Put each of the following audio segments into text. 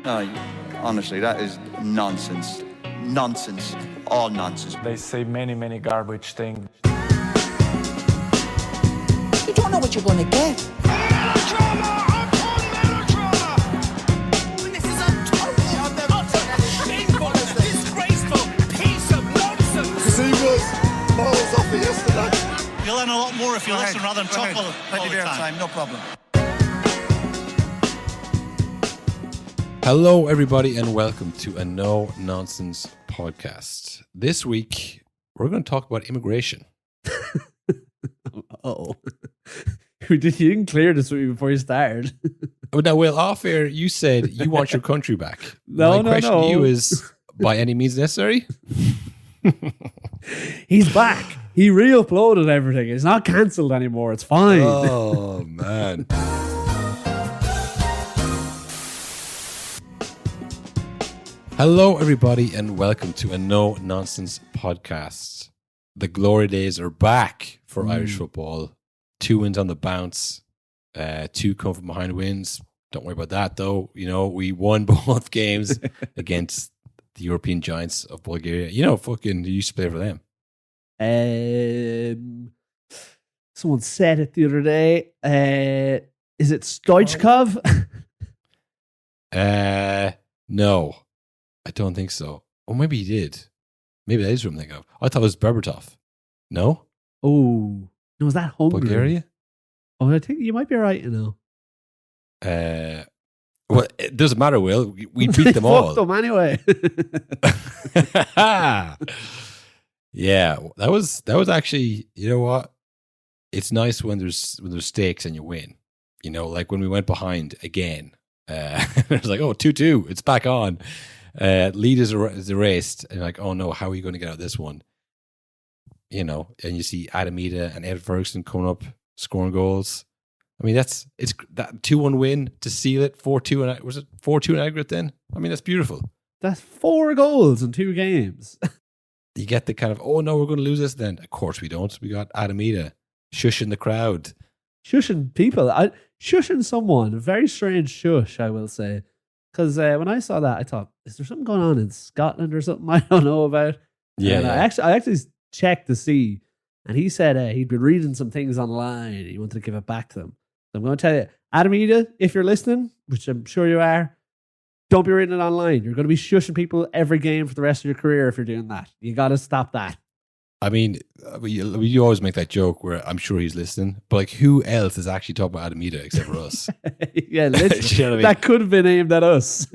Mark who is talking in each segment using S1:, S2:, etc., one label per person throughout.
S1: No, honestly, that is nonsense. Nonsense. All nonsense.
S2: They say many garbage things.
S3: You don't know what you're going to get.
S4: Melodrama upon melodrama! This is a total, utter, shameful, disgraceful piece of nonsense!
S5: Because he was miles off it yesterday.
S6: You'll learn a lot more if you listen rather than talk all
S1: Plenty
S6: the
S1: of
S6: time.
S1: time, no problem.
S7: Hello, everybody, and welcome to a No Nonsense podcast. This week, we're going to talk about immigration.
S8: Uh-oh. You didn't clear this with me before you started.
S7: Now, Will, off air, you said you want your country back.
S8: No.
S7: My question to you is, by any means necessary?
S8: He's back. He re-uploaded everything. It's not cancelled anymore. It's fine.
S7: Oh, man. Hello, everybody, and welcome to a No Nonsense podcast. The glory days are back for Irish football. 2 wins on the bounce, 2 come from behind wins. Don't worry about that, though. You know, we won both games against the European giants of Bulgaria. You know, fucking, you used to play for them.
S8: Someone said it the other day. Is it Stoichkov?
S7: No, I don't think so. Or maybe he did. Maybe that is what I'm thinking of. I thought it was Berbatov. No?
S8: Oh, no, is that Hungary?
S7: Bulgaria?
S8: Oh, I think you might be right, you know.
S7: Well, it doesn't matter, Will. We beat them
S8: Fuck
S7: all.
S8: them anyway.
S7: Yeah, that was actually, you know what? It's nice when there's stakes and you win. You know, like when we went behind again. It was like, oh, 2-2, it's back on. Lead is erased, and like, oh no, how are you going to get out of this one? You know, and you see Adam Ida and Ed Ferguson coming up, scoring goals. I mean, it's that 2-1 win to seal it, 4-2, and was it 4-2 in aggregate then? I mean, that's beautiful.
S8: That's 4 goals in 2 games.
S7: You get the kind of, oh no, we're going to lose this then. Of course we don't. We got Adam Ida shushing the crowd.
S8: Shushing people. Shushing someone. A very strange shush, I will say. Because when I saw that, I thought, is there something going on in Scotland or something I don't know about?
S7: Yeah,
S8: And
S7: yeah.
S8: I actually checked to see, and he said he'd been reading some things online and he wanted to give it back to them. So I'm going to tell you, Adam Ida, if you're listening, which I'm sure you are, don't be reading it online. You're going to be shushing people every game for the rest of your career if you're doing that. You got to stop that.
S7: I mean, you always make that joke where I'm sure he's listening, but like, who else is actually talking about Adam Ida except for us?
S8: Yeah, literally.
S7: You know what I mean?
S8: That could have been aimed at us.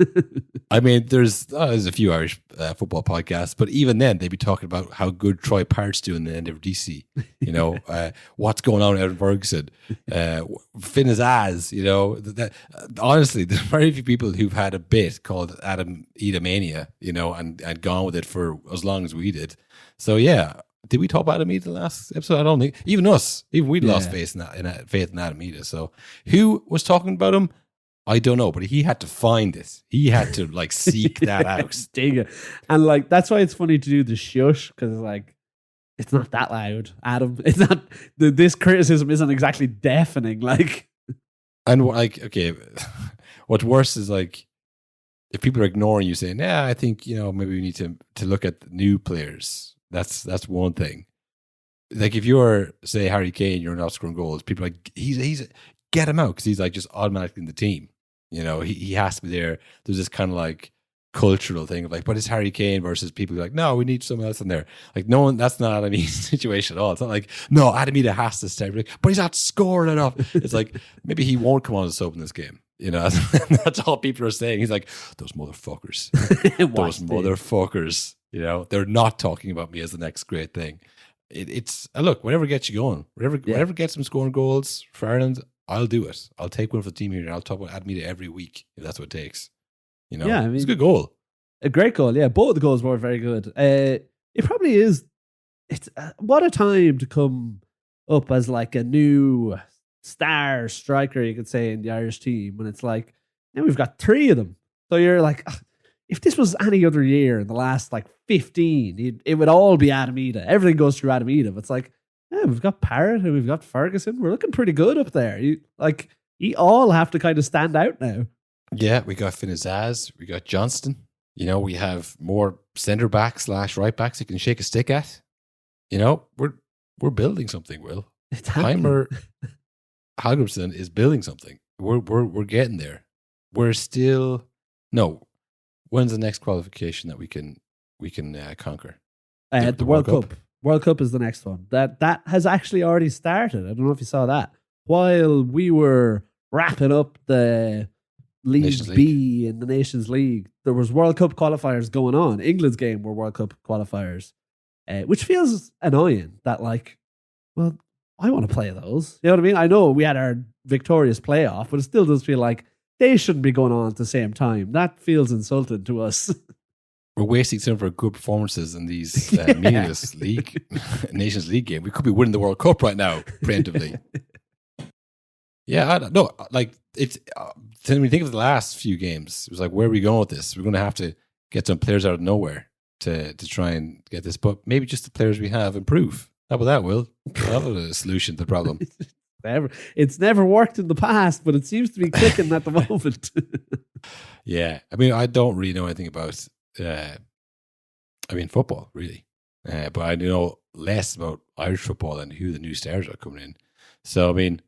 S7: I mean, there's a few Irish football podcasts, but even then, they'd be talking about how good Troy Parrott's doing in the end of DC. You know, what's going on with Aaron Ferguson, Finn is as, you know. Honestly, there's very few people who've had a bit called Adam Ida Mania, you know, and gone with it for as long as we did. So, yeah. Did we talk about Adam Ida last episode? I don't think. Even we'd lost faith in Adam Ida. So, who was talking about him? I don't know, but he had to find it. He had to like seek that out.
S8: Dig it. And like, that's why it's funny to do the shush, because like, it's not that loud, Adam. It's not, this criticism isn't exactly deafening. Like,
S7: And like, okay, what's worse is like, if people are ignoring you saying, yeah, I think, you know, maybe we need to look at new players. That's one thing. Like if you're, say, Harry Kane, you're not scoring goals, people are like, he's get him out because he's like just automatically in the team. You know, he has to be there. There's this kind of like cultural thing of like, but it's Harry Kane versus people who are like, no, we need someone else in there. Like no one, that's not Adam Ida's situation at all. It's not like, no, Adam Ida has to stay, but he's not scoring enough. It's like, maybe he won't come on as sub in this game. You know, that's all people are saying. He's like, those motherfuckers. Those motherfuckers. You know, they're not talking about me as the next great thing. It's look, whatever gets you going, whatever gets them scoring goals for Ireland, I'll do it. I'll take one for the team here and I'll talk about Adam Ida every week if that's what it takes. You know,
S8: yeah, I mean,
S7: it's a good goal.
S8: A great goal, yeah. Both of the goals were very good. It probably is. It's what a time to come up as like a new star striker, you could say, in the Irish team. When it's like, now we've got 3 of them. So you're like, if this was any other year in the last like 15, it would all be Adam Ida. Everything goes through Adam Ida. But it's like, yeah, we've got Parrott and we've got Ferguson. We're looking pretty good up there. You all have to kind of stand out now.
S7: Yeah, we got Finazaz, we got Johnston. You know, we have more centre backs / right backs you can shake a stick at. You know, we're building something, Will.
S8: It's happening.
S7: Heimer Hallgrimsson is building something. We're getting there. We're still no. When's the next qualification that we can conquer?
S8: The World Cup. World Cup is the next one. That has actually already started. I don't know if you saw that. While we were wrapping up the League
S7: Nations
S8: B in the Nations League, there was World Cup qualifiers going on. England's game were World Cup qualifiers, which feels annoying that, like, well, I want to play those. You know what I mean? I know we had our victorious playoff, but it still does feel like they shouldn't be going on at the same time. That feels insulting to us.
S7: We're wasting some of our good performances in these meaningless Nations League game. We could be winning the World Cup right now, preemptively. Yeah, I don't know. Like, it's when we think of the last few games, it was like, where are we going with this? We're going to have to get some players out of nowhere to try and get this. But maybe just the players we have improve. How about that, Will? That was a solution to the problem.
S8: It's never worked in the past, but it seems to be clicking at the moment.
S7: Yeah, I mean, I don't really know anything about football, really. But I know less about Irish football and who the new stars are coming in. So, I mean,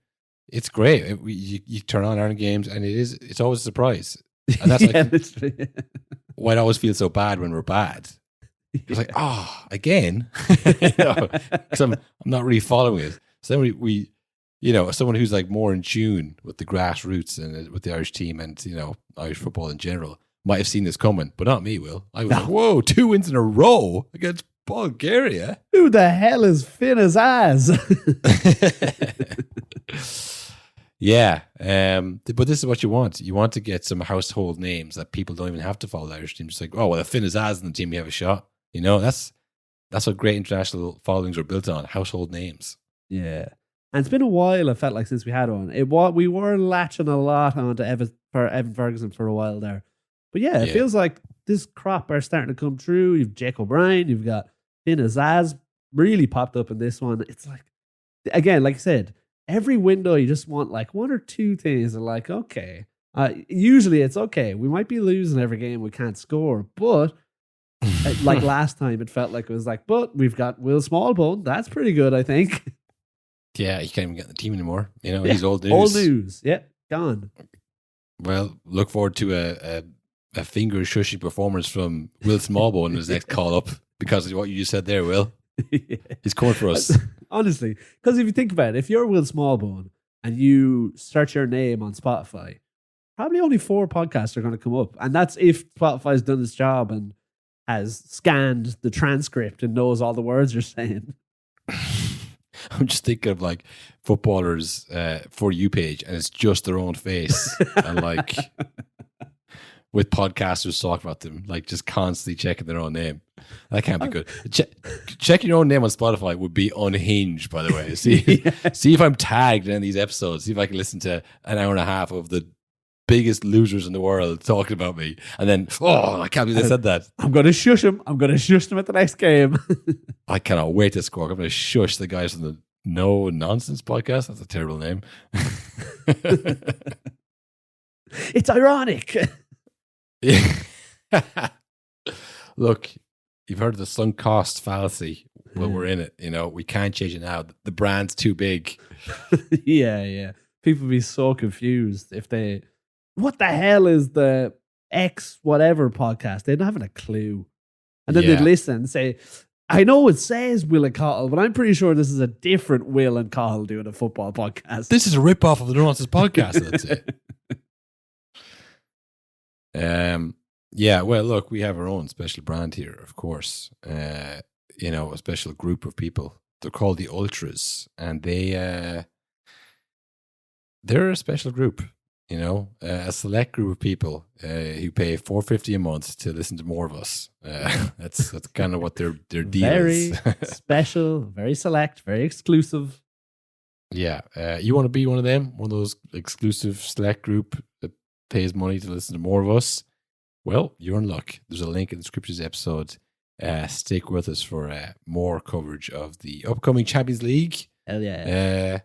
S7: it's great. You turn on Ireland games and it's always a surprise. And that's why it always feels so bad when we're bad. It's like, again? Because I'm not really following it. So then we someone who's like more in tune with the grassroots and with the Irish team and, Irish football in general might have seen this coming, but not me, Will. I was like, whoa, 2 wins in a row against Bulgaria.
S8: Who the hell is Finn as ass?
S7: Yeah, but this is what you want. You want to get some household names that people don't even have to follow the Irish team. Just like, oh, well, if Finn is as in the team, you have a shot. That's what great international followings are built on, household names.
S8: Yeah. And it's been a while, I felt like, since we had one. We were latching a lot onto Evan Ferguson for a while there. But yeah, it feels like this crop are starting to come true. You've Jake O'Brien, you've got Finn Azaz really popped up in this one. It's like, again, like I said, every window you just want like one or two things. And like, okay, usually it's okay. We might be losing every game, we can't score, but like last time, it felt like it was like, but we've got Will Smallbone. That's pretty good, I think.
S7: Yeah, he can't even get in the team anymore. He's old news.
S8: Old news. Yeah, gone.
S7: Well, look forward to a finger shushy performance from Will Smallbone in his next call up because of what you just said there, Will. Yeah. He's coming for us.
S8: Honestly, because if you think about it, if you're Will Smallbone and you search your name on Spotify, probably only 4 podcasts are going to come up. And that's if Spotify's done its job and has scanned the transcript and knows all the words you're saying.
S7: I'm just thinking of like footballers For You page, and it's just their own face, and like with podcasters talking about them, like just constantly checking their own name. That can't be good. Checking your own name on Spotify would be unhinged, by the way. See if I'm tagged in these episodes. See if I can listen to an hour and a half of the biggest losers in the world talking about me, and then I can't believe they said that.
S8: I'm going to shush him. I'm going to shush them at the next game.
S7: I cannot wait to score. I'm going to shush the guys from the No Nonsense podcast. That's a terrible name.
S8: It's ironic.
S7: Look, you've heard of the sunk cost fallacy. Well, we're in it. We can't change it now. The brand's too big.
S8: Yeah. People be so confused if they. What the hell is the X whatever podcast? They don't have a clue. And then they'd listen and say, I know it says Will and Cahill, but I'm pretty sure this is a different Will and Cahill doing a football podcast.
S7: This is a rip-off of the No Nonsense podcast, that's it. Yeah, well, look, we have our own special brand here, of course. A special group of people. They're called the Ultras, and they're a special group. A select group of people who pay $4.50 a month to listen to more of us. That's kind of what their deal is.
S8: Very special, very select, very exclusive.
S7: Yeah, you want to be one of them, one of those exclusive select group that pays money to listen to more of us? Well, you're in luck. There's a link in the description of this episode. Stick with us for more coverage of the upcoming Champions League.
S8: Hell yeah.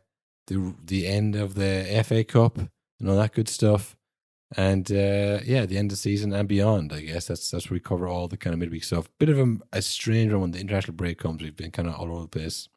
S7: The end of the FA Cup and all that good stuff. And yeah, the end of the season and beyond, I guess that's where we cover all the kind of midweek stuff. Bit of a strange one when the international break comes. We've been kind of all over the place.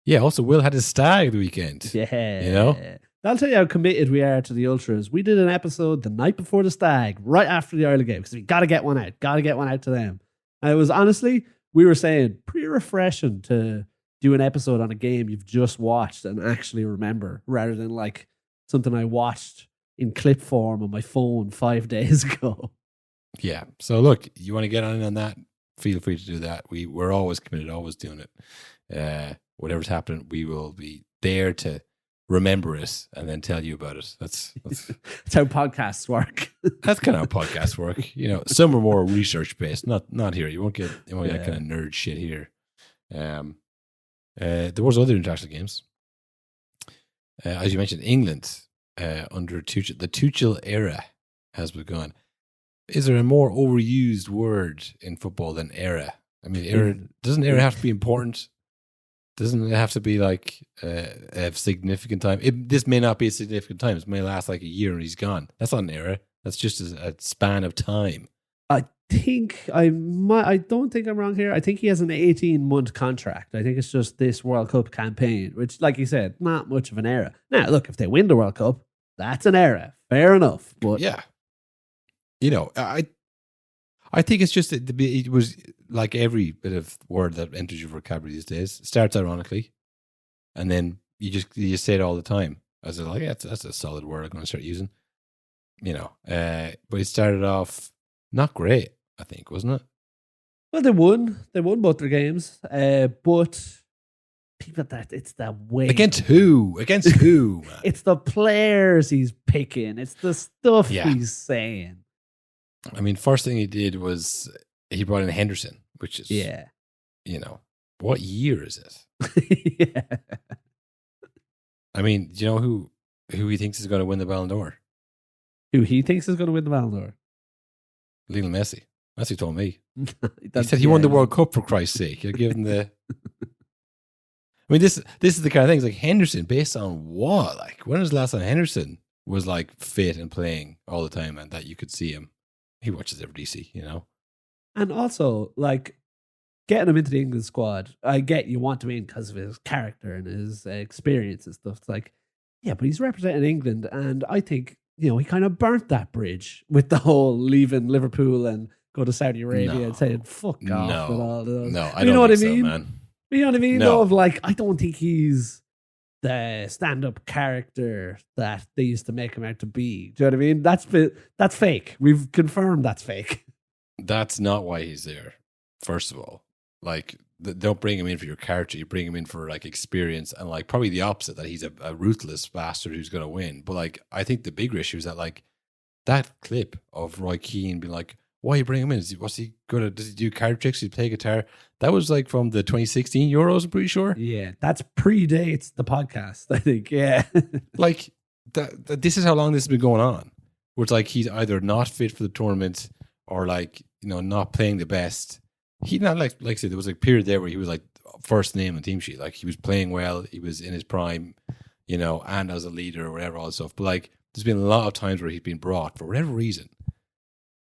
S7: Yeah, also Will had his stag the weekend.
S8: Yeah.
S7: You know?
S8: That'll tell you how committed we are to the Ultras. We did an episode the night before the stag, right after the Ireland game, because we got to get one out. Got to get one out to them. And it was honestly, we were saying, pretty refreshing to do an episode on a game you've just watched and actually remember, rather than like something I watched in clip form on my phone 5 days ago.
S7: Yeah. So look, you want to get on that, feel free to do that. We're always committed, always doing it. Whatever's happening, we will be there to remember it and then tell you about it. That's
S8: how podcasts work.
S7: That's kind of how podcasts work. You know, some are more research based. Not here. You won't get that kind of nerd shit here. There was other international games. As you mentioned, England under Tuchel, the Tuchel era has begun. Is there a more overused word in football than era? I mean, era doesn't era have to be important? Doesn't it have to be like a significant time? This may not be a significant time. It may last like a year and he's gone. That's not an era. That's just a span of time.
S8: I don't think I'm wrong here. I think he has an 18-month contract. I think it's just this World Cup campaign, which, like you said, not much of an era. Now, look, if they win the World Cup, that's an era. Fair enough. But
S7: yeah, you know, I think it's just it was like every bit of word that enters your vocabulary these days. It starts ironically, and then you just say it all the time. I was like, yeah, that's a solid word I'm going to start using. You know, but it started off not great, I think, wasn't it?
S8: Well, they won. They won both their games. But people it's the way
S7: against who? Against who? Man?
S8: It's the players he's picking. It's the stuff he's saying.
S7: I mean, first thing he did was he brought in Henderson, which is you know, what year is it?
S8: Yeah.
S7: I mean, do you know who he thinks is going to win the Ballon d'Or?
S8: Who he thinks is going to win the Ballon d'Or?
S7: Lionel Messi. That's what he told me. He said he won the World Cup, for Christ's sake. You're giving the. I mean, this is the kind of things like Henderson, based on what? Like, when was the last time Henderson was like fit and playing all the time, and that you could see him? He watches every DC, you know.
S8: And also, like, getting him into the England squad, I get you want him in because of his character and his experience and stuff. It's like, yeah, but he's representing England, and I think, you know, he kind of burnt that bridge with the whole leaving Liverpool and go to Saudi Arabia and saying fuck off and all those.
S7: No, I
S8: you
S7: don't
S8: know what I
S7: think
S8: mean?
S7: so, man.
S8: You know what I mean?
S7: No.
S8: Though, of like, I don't think he's the stand-up character that they used to make him out to be. Do you know what I mean? That's fake. We've confirmed that's fake.
S7: That's not why he's there. First of all, like, don't bring him in for your character. You bring him in for like experience, and like probably the opposite, that he's a ruthless bastard who's going to win. But like, I think the bigger issue is that like that clip of Roy Keane being like, "Why you bring him in? What's he going to? Does he do card tricks? Does he play guitar?" That was like from the 2016 Euros. I'm pretty sure.
S8: Yeah, that's predates the podcast, I think. Yeah,
S7: like that. This is how long this has been going on. Where it's like he's either not fit for the tournament or like, you know, not playing the best. He not like I said, there was a period there where he was like first name on the team sheet. Like, he was playing well, he was in his prime, you know, and as a leader or whatever, all this stuff. But like, there's been a lot of times where he's been brought for whatever reason,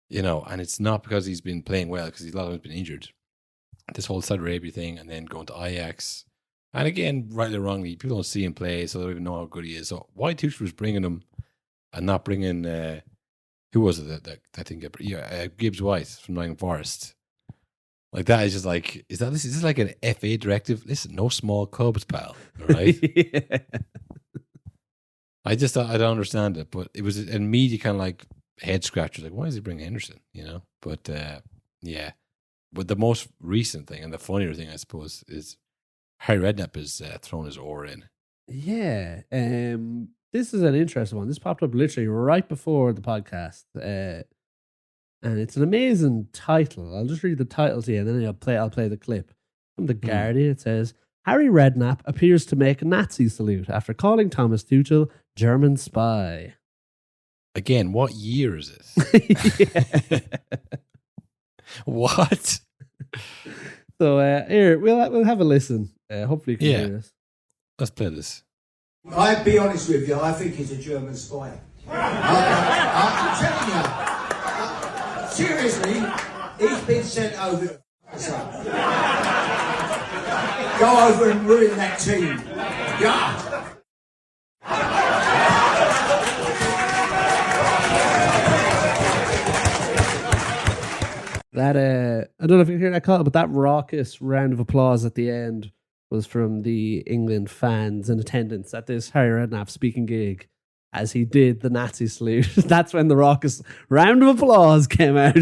S7: you know, and it's not because he's been playing well, because a lot of him has been injured. This whole Saudi Arabia thing, and then going to Ajax, and again, rightly or wrongly, people don't see him play, so they don't even know how good he is. So why Tuchel was bringing him and not bringing who was it that I think Gibbs White from Nottingham Forest? Like, that is just like, is this like an FA directive? Listen, no small clubs, pal. All right.
S8: yeah.
S7: I don't understand it, but it was an immediate kind of like head scratcher. Like, why is he bringing Henderson? You know, but yeah. But the most recent thing and the funnier thing, I suppose, is Harry Redknapp has thrown his oar in.
S8: Yeah. This is an interesting one. This popped up literally right before the podcast. And it's an amazing title. I'll just read the title to you, and then I'll play the clip. From The Guardian, it says, Harry Redknapp appears to make a Nazi salute after calling Thomas Tuchel German spy.
S7: Again, what year is it? What?
S8: So here, we'll have a listen. Hopefully you can hear this.
S7: Let's play this.
S5: I'll be honest with you, I think he's a German spy. I'm telling you. Seriously, he's been sent over. Go over and ruin that team. Yeah.
S8: That I don't know if you can hear that call, but that raucous round of applause at the end was from the England fans in attendance at this Harry Redknapp speaking gig as he did the Nazi salute. That's when the raucous round of applause came out.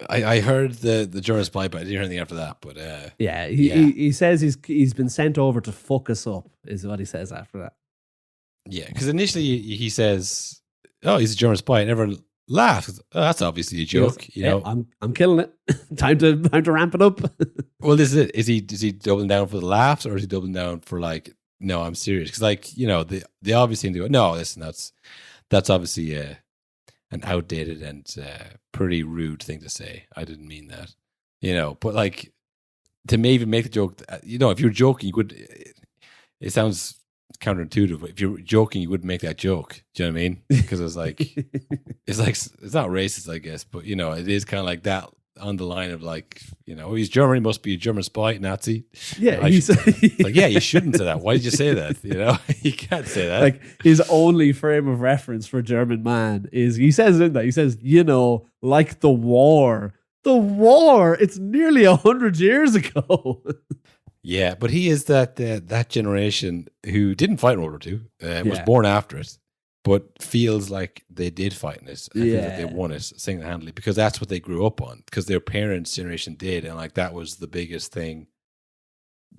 S7: I heard the German spy, but I didn't hear anything after that. But
S8: yeah, he says he's been sent over to fuck us up, is what he says after that.
S7: yeah, because initially he says, "Oh, he's a German spy," and everyone laughs. Oh, that's obviously a joke, you know.
S8: I'm killing it. time to ramp it up.
S7: Well, this is it. Is he doubling down for the laughs, or is he doubling down for like, no, I'm serious? Because like, you know, the obvious thing to go, no, listen, that's obviously an outdated and pretty rude thing to say. I didn't mean that, you know. But like, to maybe make the joke, you know, if you're joking, you would. It sounds counterintuitive, but if you're joking, you wouldn't make that joke. Do you know what I mean? Because it's like it's not racist, I guess, but you know, it is kind of like that on the line of like, you know, he's German, he must be a German spy, Nazi.
S8: Yeah,
S7: like, yeah, you shouldn't say that. Why did you say that? You know, you can't say that.
S8: Like his only frame of reference for German man is he says in that, he says, you know, like the war. The war. It's nearly 100 years ago.
S7: Yeah, but he is that generation who didn't fight in World War II, was born after it, but feels like they did fight in it. And feels like they won it single-handedly because that's what they grew up on, because their parents' generation did, and like that was the biggest thing.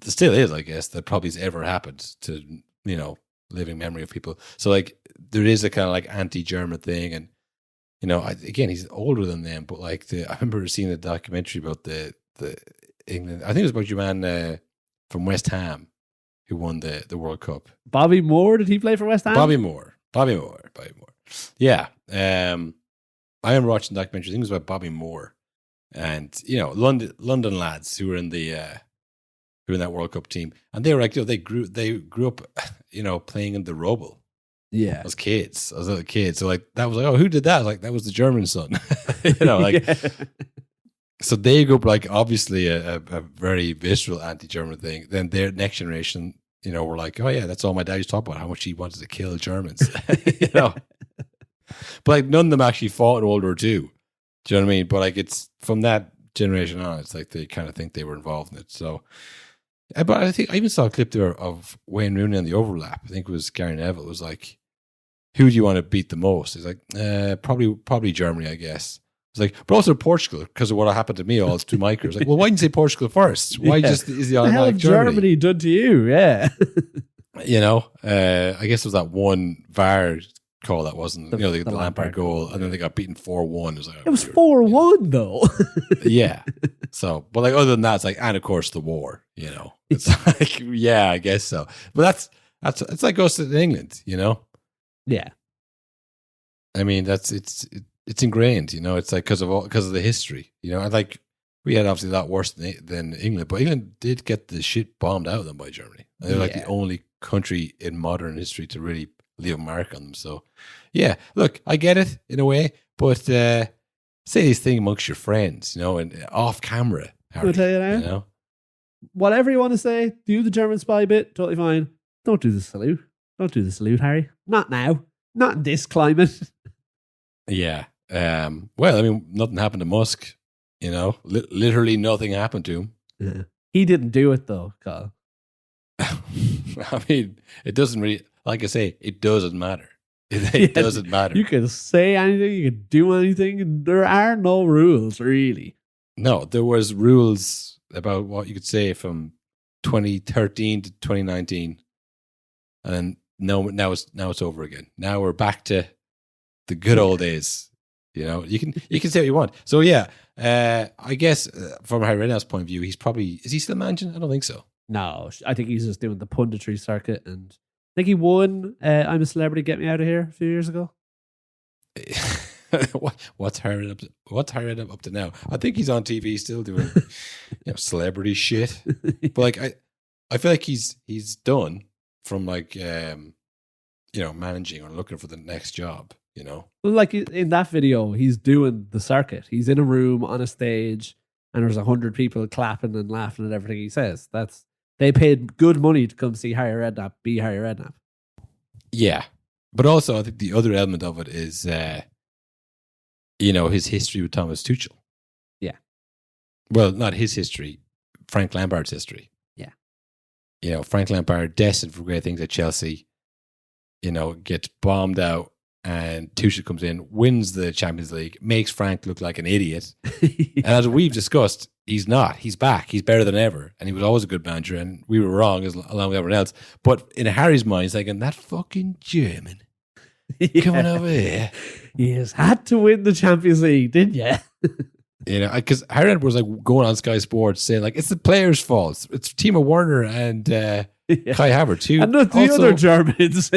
S7: It still is, I guess, that probably has ever happened to, you know, living memory of people. So like there is a kind of like anti-German thing, and you know, again, he's older than them, but like I remember seeing a documentary about the England. I think it was about your man from West Ham who won the World Cup.
S8: Bobby Moore, did he play for West Ham?
S7: Bobby Moore. Yeah. I remember watching the documentary. I think it was about Bobby Moore, and you know, London lads who were in that World Cup team, and they were like, you know, they grew up, you know, playing in the rubble.
S8: Yeah,
S7: as little kids. So like that was like, oh, who did that? Like that was the German son. You know, like. Yeah. So they grew up like obviously a very visceral anti-German thing. Then their next generation, you know, were like, oh yeah, that's all my dad used to talk about, how much he wanted to kill Germans. You know, but like none of them actually fought in World War II. Do you know what I mean? But like it's from that generation on, it's like they kind of think they were involved in it. So, but I think I even saw a clip there of Wayne Rooney on the overlap. I think it was Gary Neville. It was like, who do you want to beat the most? He's like, probably Germany, I guess. It's like, but also Portugal, because of what happened to me all through my career. It's like, well, why didn't you say Portugal first? Why just is the automatic
S8: Germany done to you? Yeah.
S7: You know, I guess it was that one VAR call that wasn't, the Lampard goal, and then they got beaten 4-1. It was
S8: 4-1 though.
S7: Yeah. So, but like other than that, it's like, and of course the war, you know. It's like, yeah, I guess so. But that's it's like us in England, you know?
S8: Yeah.
S7: I mean, it's ingrained, you know. It's like because of the history, you know. Like we had obviously a lot worse than England, but England did get the shit bombed out of them by Germany. And they're like the only country in modern history to really leave a mark on them. So, yeah, look, I get it in a way, but say this thing amongst your friends, you know, and off camera. Harry,
S8: I'll tell you now.
S7: You know?
S8: Whatever you want to say, do the German spy bit, totally fine. Don't do the salute. Don't do the salute, Harry. Not now. Not in this climate.
S7: Yeah. Well, I mean, nothing happened to Musk, you know. Literally nothing happened to him.
S8: Yeah. He didn't do it though, Carl.
S7: I mean, it doesn't really, like I say, it doesn't matter. It doesn't matter.
S8: You can say anything, you can do anything, and there are no rules, really.
S7: No, there was rules about what you could say from 2013 to 2019. And then now it's over again. Now we're back to the good old days. You know, you can say what you want. So yeah, I guess from Harry Redknapp's point of view, is he still managing? I don't think so.
S8: No, I think he's just doing the punditry circuit, and I think he won I'm a Celebrity, Get Me Out of Here a few years ago.
S7: What's Harry Redknapp up to now? I think he's on TV still doing celebrity shit. But like I feel like he's done from like managing or looking for the next job.
S8: Like in that video, he's doing the circuit. He's in a room on a stage, and there's 100 people clapping and laughing at everything he says. They paid good money to come see Harry Redknapp be Harry Redknapp.
S7: Yeah, but also I think the other element of it is, his history with Thomas Tuchel.
S8: Yeah.
S7: Well, not his history, Frank Lampard's history.
S8: Yeah.
S7: Frank Lampard destined for great things at Chelsea. Gets bombed out, and Tuchel comes in, wins the Champions League, makes Frank look like an idiot. And as we've discussed, he's not. He's back. He's better than ever. And he was always a good manager, and we were wrong along with everyone else. But in Harry's mind, he's thinking, that fucking German coming over here.
S8: He has had to win the Champions League, didn't you?
S7: Because Harry was like going on Sky Sports saying, like, it's the players' fault. It's Timo Werner and Kai Havertz too.
S8: And not the other Germans.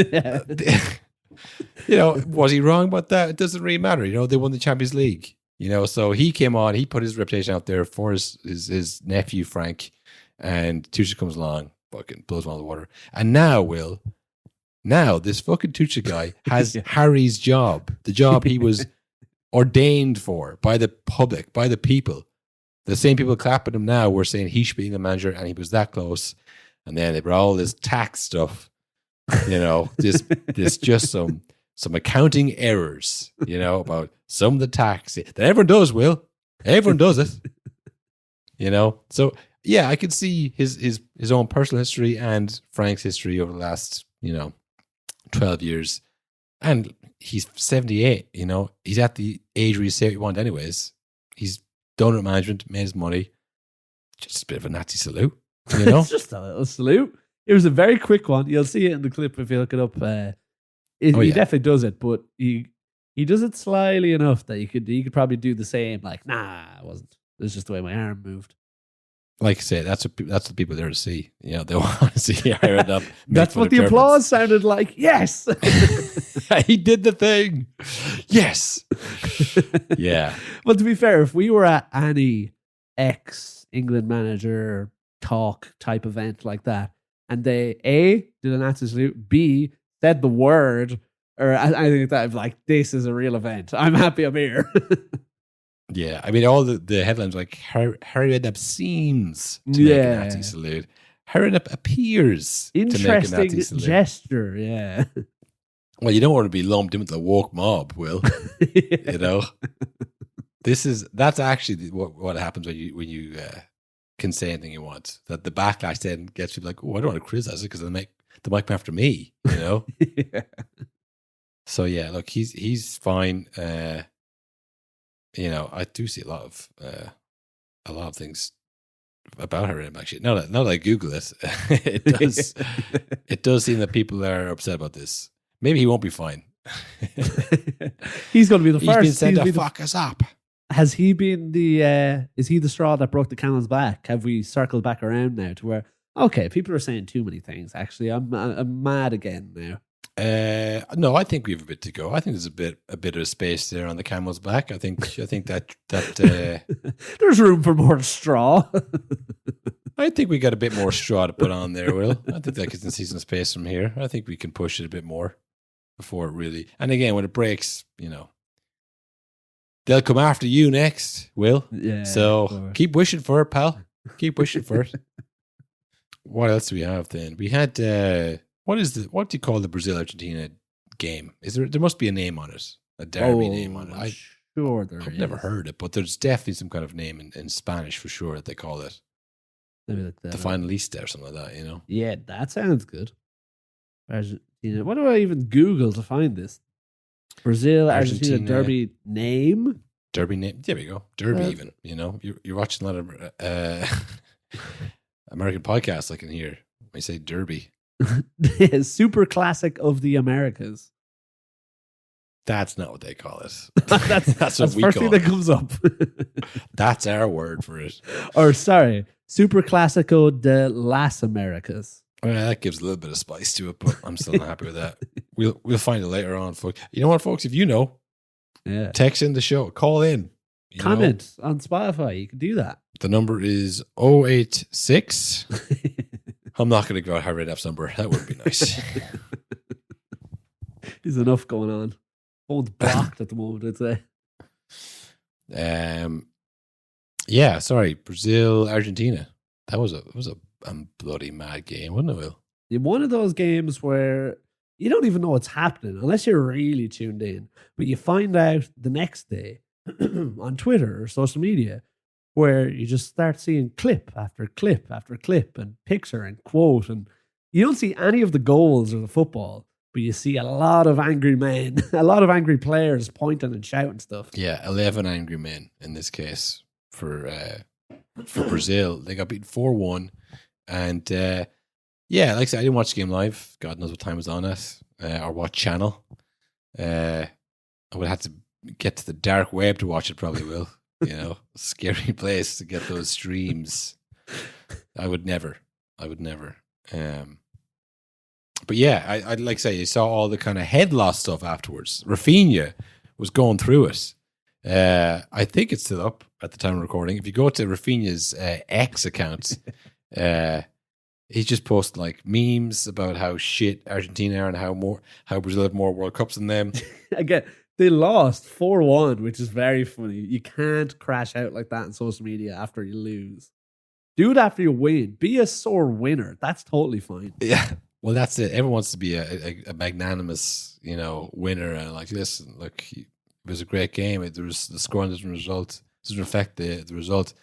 S7: Was he wrong about that? It doesn't really matter. They won the Champions League. So he came on, he put his reputation out there for his nephew, Frank, and Tuchel comes along, fucking blows him out of the water. And now this fucking Tuchel guy has Harry's job, the job he was ordained for by the public, by the people. The same people clapping him now were saying he should be the manager, and he was that close. And then they brought all this tax stuff, this just some accounting errors, about some of the tax that everyone does. Everyone does it, So yeah, I could see his own personal history and Frank's history over the last 12 years, and he's 78. He's at the age where you say what you want, anyways. He's done with management, made his money. Just a bit of a Nazi salute,
S8: It's just a little salute. It was a very quick one. You'll see it in the clip if you look it up. He definitely does it, but he does it slyly enough that you could probably do the same. Like, nah, it wasn't. It was just the way my arm moved.
S7: Like I say, that's the people there to see. They want to see Harry Redknapp.
S8: That's what the applause sounded like. Yes,
S7: he did the thing. Yes, yeah.
S8: Well, to be fair, if we were at any ex-England manager talk type event like that, and they A, did a Nazi salute, B, said the word, or I think that, I'm like, this is a real event. I'm happy I'm here.
S7: Yeah, I mean, all the headlines like Harry Redknapp seems to make a Nazi salute. Harry Redknapp appears to make a Nazi
S8: Interesting
S7: salute.
S8: gesture, yeah.
S7: Well, you don't want to be lumped in with the woke mob, Will. That's actually what happens when you can say anything you want. That the backlash then gets people like, oh, I don't want to criticize it because they might come after me. Yeah. So yeah, look, he's fine. I do see a lot of things about her. Actually, now that I Google it, it does seem that people are upset about this. Maybe he won't be fine.
S8: He's going to be the first.
S7: He's been sent to fuck us up.
S8: Has he been is he the straw that broke the camel's back? Have we circled back around now to where, okay, people are saying too many things. Actually, I'm mad again now.
S7: No, I think we have a bit to go. I think there's a bit of space there on the camel's back. I think that
S8: there's room for more straw.
S7: I think we got a bit more straw to put on there, Will. I think that can see some space from here. I think we can push it a bit more before it really. And again, when it breaks, they'll come after you next, Will.
S8: Yeah.
S7: So keep wishing for it, pal. Keep wishing for it. What else do we have then? We had. What do you call the Brazil-Argentina game? There must be a name on it, a derby name on it. I've never heard it, but there's definitely some kind of name in Spanish for sure that they call it.
S8: Let me look that
S7: the finalista or something like that.
S8: Yeah, that sounds good. Argentina. What do I even Google to find this? Brazil-Argentina derby name.
S7: Derby name. There we go. Derby even. You're watching a lot of American podcasts. I can hear when you say derby.
S8: Super classic of the Americas.
S7: That's not what they call it.
S8: That's what we call it. First thing that comes up.
S7: That's our word for it.
S8: Or sorry, Super Classico de las Americas.
S7: Well, that gives a little bit of spice to it, but I'm still not happy with that. We'll find it later on, folks. You know what, folks? If you know, text in the show, call in,
S8: comment on Spotify. You can do that.
S7: The number is 086. I'm not going to go out Harry Redknapp's number. That would be nice.
S8: There's enough going on. Phone's blocked at the moment, I'd say.
S7: Yeah, sorry, Brazil, Argentina. That was a bloody mad game, wasn't it, Will?
S8: In one of those games where you don't even know what's happening unless you're really tuned in, but you find out the next day on Twitter or social media where you just start seeing clip after clip after clip and picture and quote, and you don't see any of the goals or the football, but you see a lot of angry men, a lot of angry players pointing and shouting stuff.
S7: Yeah, 11 angry men in this case for Brazil. They got beaten 4-1, and yeah, like I said, I didn't watch the game live. God knows what time it was on at or what channel. I would have to get to the dark web to watch it. Probably will. Scary place to get those streams. I would never. But yeah, I'd like to say you saw all the kind of head loss stuff afterwards. Rafinha was going through it. I think it's still up at the time of recording. If you go to Rafinha's X account, he's just posting like memes about how shit Argentina are and how Brazil have more World Cups than them.
S8: Again, they lost 4-1, which is very funny. You can't crash out like that on social media after you lose. Do it after you win. Be a sore winner. That's totally fine.
S7: Yeah. Well, that's it. Everyone wants to be a magnanimous, winner. And like, listen, look, it was a great game. The scoring doesn't affect the result.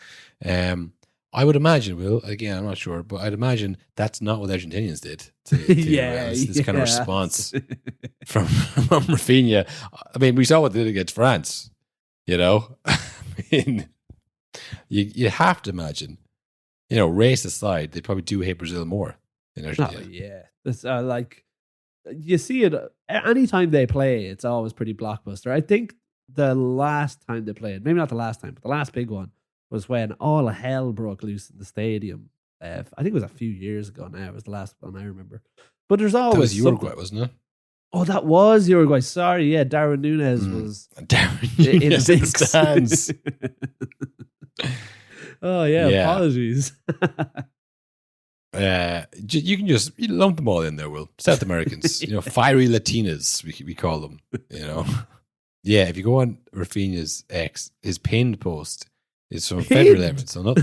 S7: I would imagine, Will, again, I'm not sure, but I'd imagine that's not what the Argentinians did to this kind of response from Rafinha. I mean, we saw what they did against France, I mean, you have to imagine, race aside, they probably do hate Brazil more than Argentina.
S8: Oh, yeah. It's like, you see it anytime they play, it's always pretty blockbuster. I think the last time they played, maybe not the last time, but the last big one, was when all hell broke loose in the stadium. I think it was a few years ago now. It was the last one I remember. But there's always...
S7: That was Uruguay, wasn't it?
S8: Oh, that was Uruguay. Sorry, yeah. Darwin Núñez was
S7: in the stands.
S8: Oh, yeah. Apologies.
S7: You can just lump them all in there, Will. South Americans, fiery Latinas, we call them, Yeah, if you go on Rafinha's X, his pinned post is from February 11th, so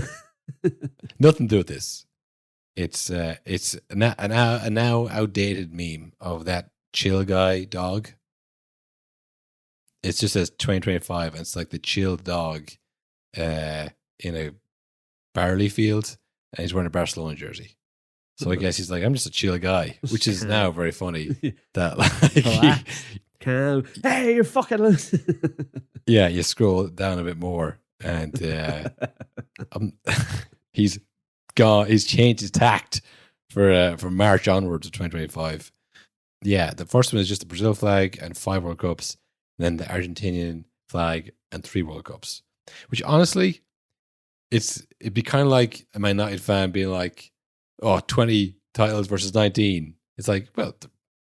S7: nothing to do with this. It's a now outdated meme of that chill guy dog. It just says 2025, and it's like the chill dog in a barley field, and he's wearing a Barcelona jersey. So I guess he's like, I'm just a chill guy, which is now very funny. That like,
S8: hey, you're fucking loose.
S7: Yeah, you scroll down a bit more, and he's gone. He's changed his tact for March onwards of 2025. Yeah, the first one is just the Brazil flag and 5 World Cups, and then the Argentinian flag and 3 World Cups. Which honestly, it'd be kind of like a Man United fan being like, "Oh, 20 titles versus 19." It's like, well,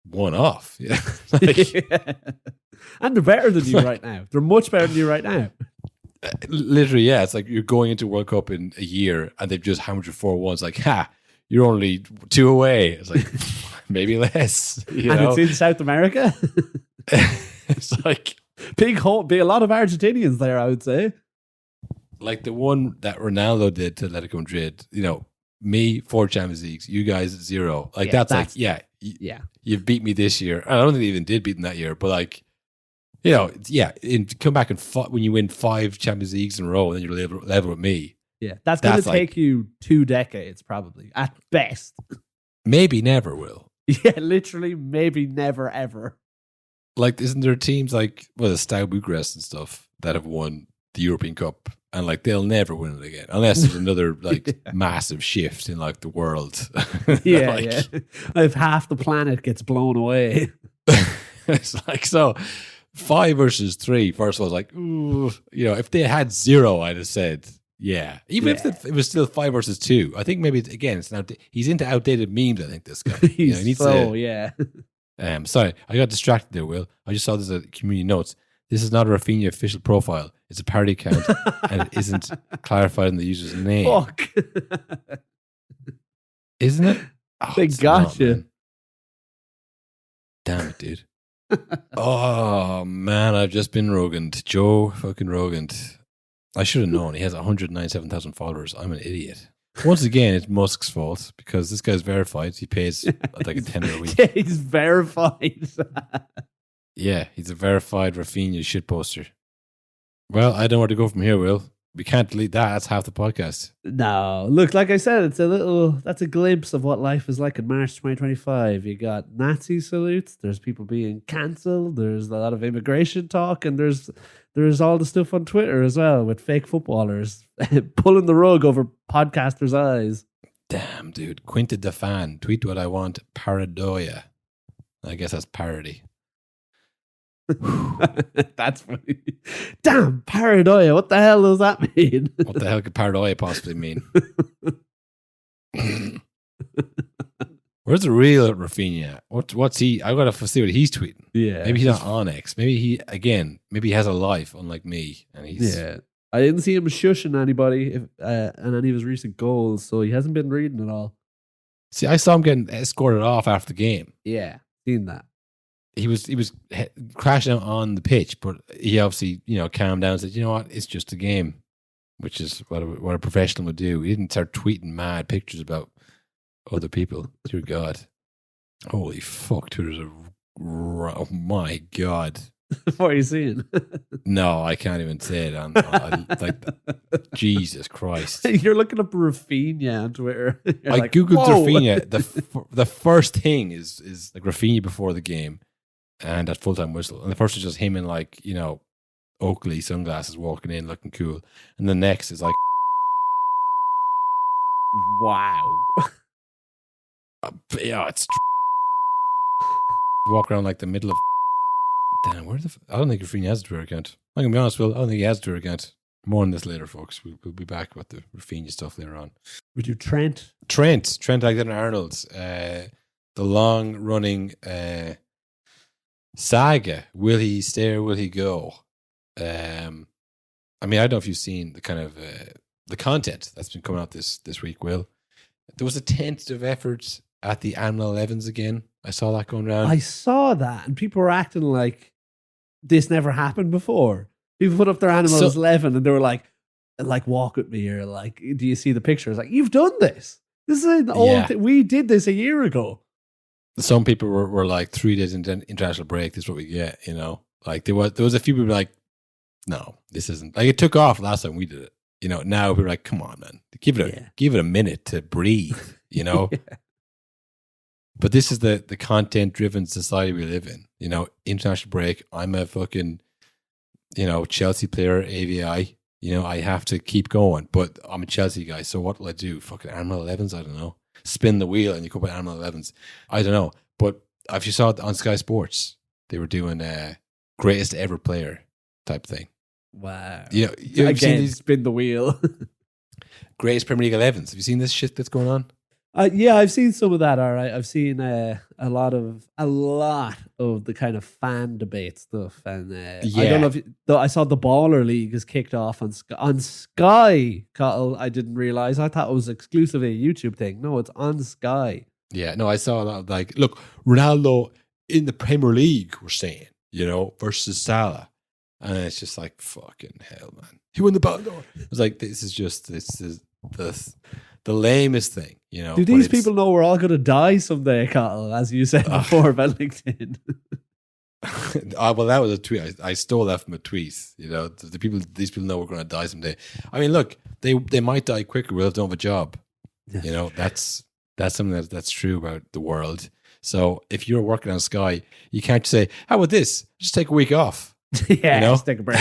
S7: one off. Yeah.
S8: And they're better than you right now. They're much better than you right now.
S7: Literally, yeah. It's like you're going into World Cup in a year and they've just hammered you 4-1. It's like, you're only 2 away. It's like, maybe less.
S8: It's in South America.
S7: It's like
S8: be a lot of Argentinians there, I would say.
S7: Like the one that Ronaldo did to Atletico Madrid, me 4 Champions Leagues, you guys 0. Like that's like, you beat me this year. I don't think they even did beat them that year, but like, come back and when you win 5 Champions Leagues in a row, and then you're level with me.
S8: Yeah, that's going to take you 2 decades probably at best.
S7: Maybe never will.
S8: Yeah, literally, maybe never ever.
S7: Like, isn't there teams like the Steaua Bucharest and stuff that have won the European Cup, and like they'll never win it again unless there's another like massive shift in like the world.
S8: Yeah. If half the planet gets blown away.
S7: It's like, so 5 versus 3. First of all, I was like, ooh, if they had 0, I'd have said, yeah. Even if it was still 5 versus 2, I think maybe he's into outdated memes. I think this guy.
S8: He needs yeah.
S7: Sorry, I got distracted there, Will. I just saw this at community notes. This is not a Rafinha official profile. It's a party account, and it isn't clarified in the user's name.
S8: Fuck.
S7: Isn't it? Oh,
S8: they got you.
S7: Man. Damn it, dude. Oh man, I've just been Rogand. Joe fucking Rogand. I should have known. He has 197,000 followers. I'm an idiot. Once again, it's Musk's fault because this guy's verified. He pays like a tenner a week.
S8: Yeah, he's verified.
S7: Yeah, he's a verified Rafinha shitposter. Well, I don't know where to go from here, Will. We can't delete that. That's half the podcast.
S8: No, look, like I said, that's a glimpse of what life is like in March 2025. You got Nazi salutes, there's people being cancelled, there's a lot of immigration talk, and there's all the stuff on Twitter as well with fake footballers pulling the rug over podcasters' eyes.
S7: Damn, dude. Quinta the fan. Tweet what I want. Paradoia. I guess that's parody.
S8: That's funny. Damn, paranoia. What the hell does that mean?
S7: What the hell could paranoia possibly mean? Where's the real Rafinha? What's he? I gotta see what he's tweeting.
S8: Yeah,
S7: Maybe he's not on X. Maybe he has a life unlike me, and he's
S8: I didn't see him shushing anybody and any of his recent goals, so he hasn't been reading it all.
S7: See, I saw him getting escorted off after the game.
S8: Yeah, seen that.
S7: He was crashing out on the pitch, but he obviously calmed down and said, "You know what? It's just a game," which is what a professional would do. He didn't start tweeting mad pictures about other people. Dear God, holy fuck! Twitter's oh my God.
S8: What are you seeing?
S7: No, I can't even say it. Like Jesus Christ!
S8: You're looking up Rafinha on Twitter. You're
S7: I
S8: like,
S7: googled
S8: whoa.
S7: Rafinha. The first thing is like Rafinha before the game. And that full-time whistle. And the first is just him in Oakley sunglasses walking in looking cool. And the next is like
S8: Wow.
S7: yeah, it's walk around like the middle of damn, I don't think Rafinha has a Twitter account. I'm gonna be honest, Will, I don't think he has a Twitter account. More on this later, folks. We'll be back with the Rafinha stuff later on.
S8: We do Trent
S7: Alexander-Arnold, the long-running saga. Will he stay or will he go? I mean, I don't know if you've seen the kind of the content that's been coming out this week, Will. There was a tentative effort at the Animal 11s again. I saw that going around.
S8: I saw that, and people were acting like this never happened before. People put up their Animals 11, and they were like, walk with me, or like, do you see the pictures? Like, you've done this. This is an old thing. We did this a year ago.
S7: Some people were like 3 days into international break. This is what we get, Like there was a few people like, no, this isn't. Like it took off last time we did it. Now we're like, come on, man, give it a minute to breathe. Yeah. But this is the content driven society we live in. International break. I'm a fucking, Chelsea player, AVI. I have to keep going. But I'm a Chelsea guy, so what will I do? Fucking Animal 11s? I don't know. Spin the wheel and you come up with Animal 11s. I don't know. But if you saw it on Sky Sports, they were doing a greatest ever player type thing.
S8: Wow.
S7: Again, seen these
S8: spin the wheel.
S7: greatest Premier League 11s. Have you seen this shit that's going on?
S8: Yeah, I've seen some of that. All right, I've seen a lot of the kind of fan debate stuff, and I don't know if I saw the Baller League is kicked off on Sky. Cottle, I didn't realize. I thought it was exclusively a YouTube thing. No, it's on Sky.
S7: Yeah, no, I saw that. Like, look, Ronaldo in the Premier League, we're saying, versus Salah, and it's just like fucking hell, man. He won the Ballon d'Or. It was like this is the lamest thing,
S8: Do these people know we're all going to die someday, Cottle, as you said before about LinkedIn?
S7: Well, that was a tweet. I stole that from a tweet. These people know we're going to die someday. I mean, look, they might die quicker. We'll don't have a job. That's something that's true about the world. So if you're working on Sky, you can't just say, "How about this? Just take a week off."
S8: Just take a break.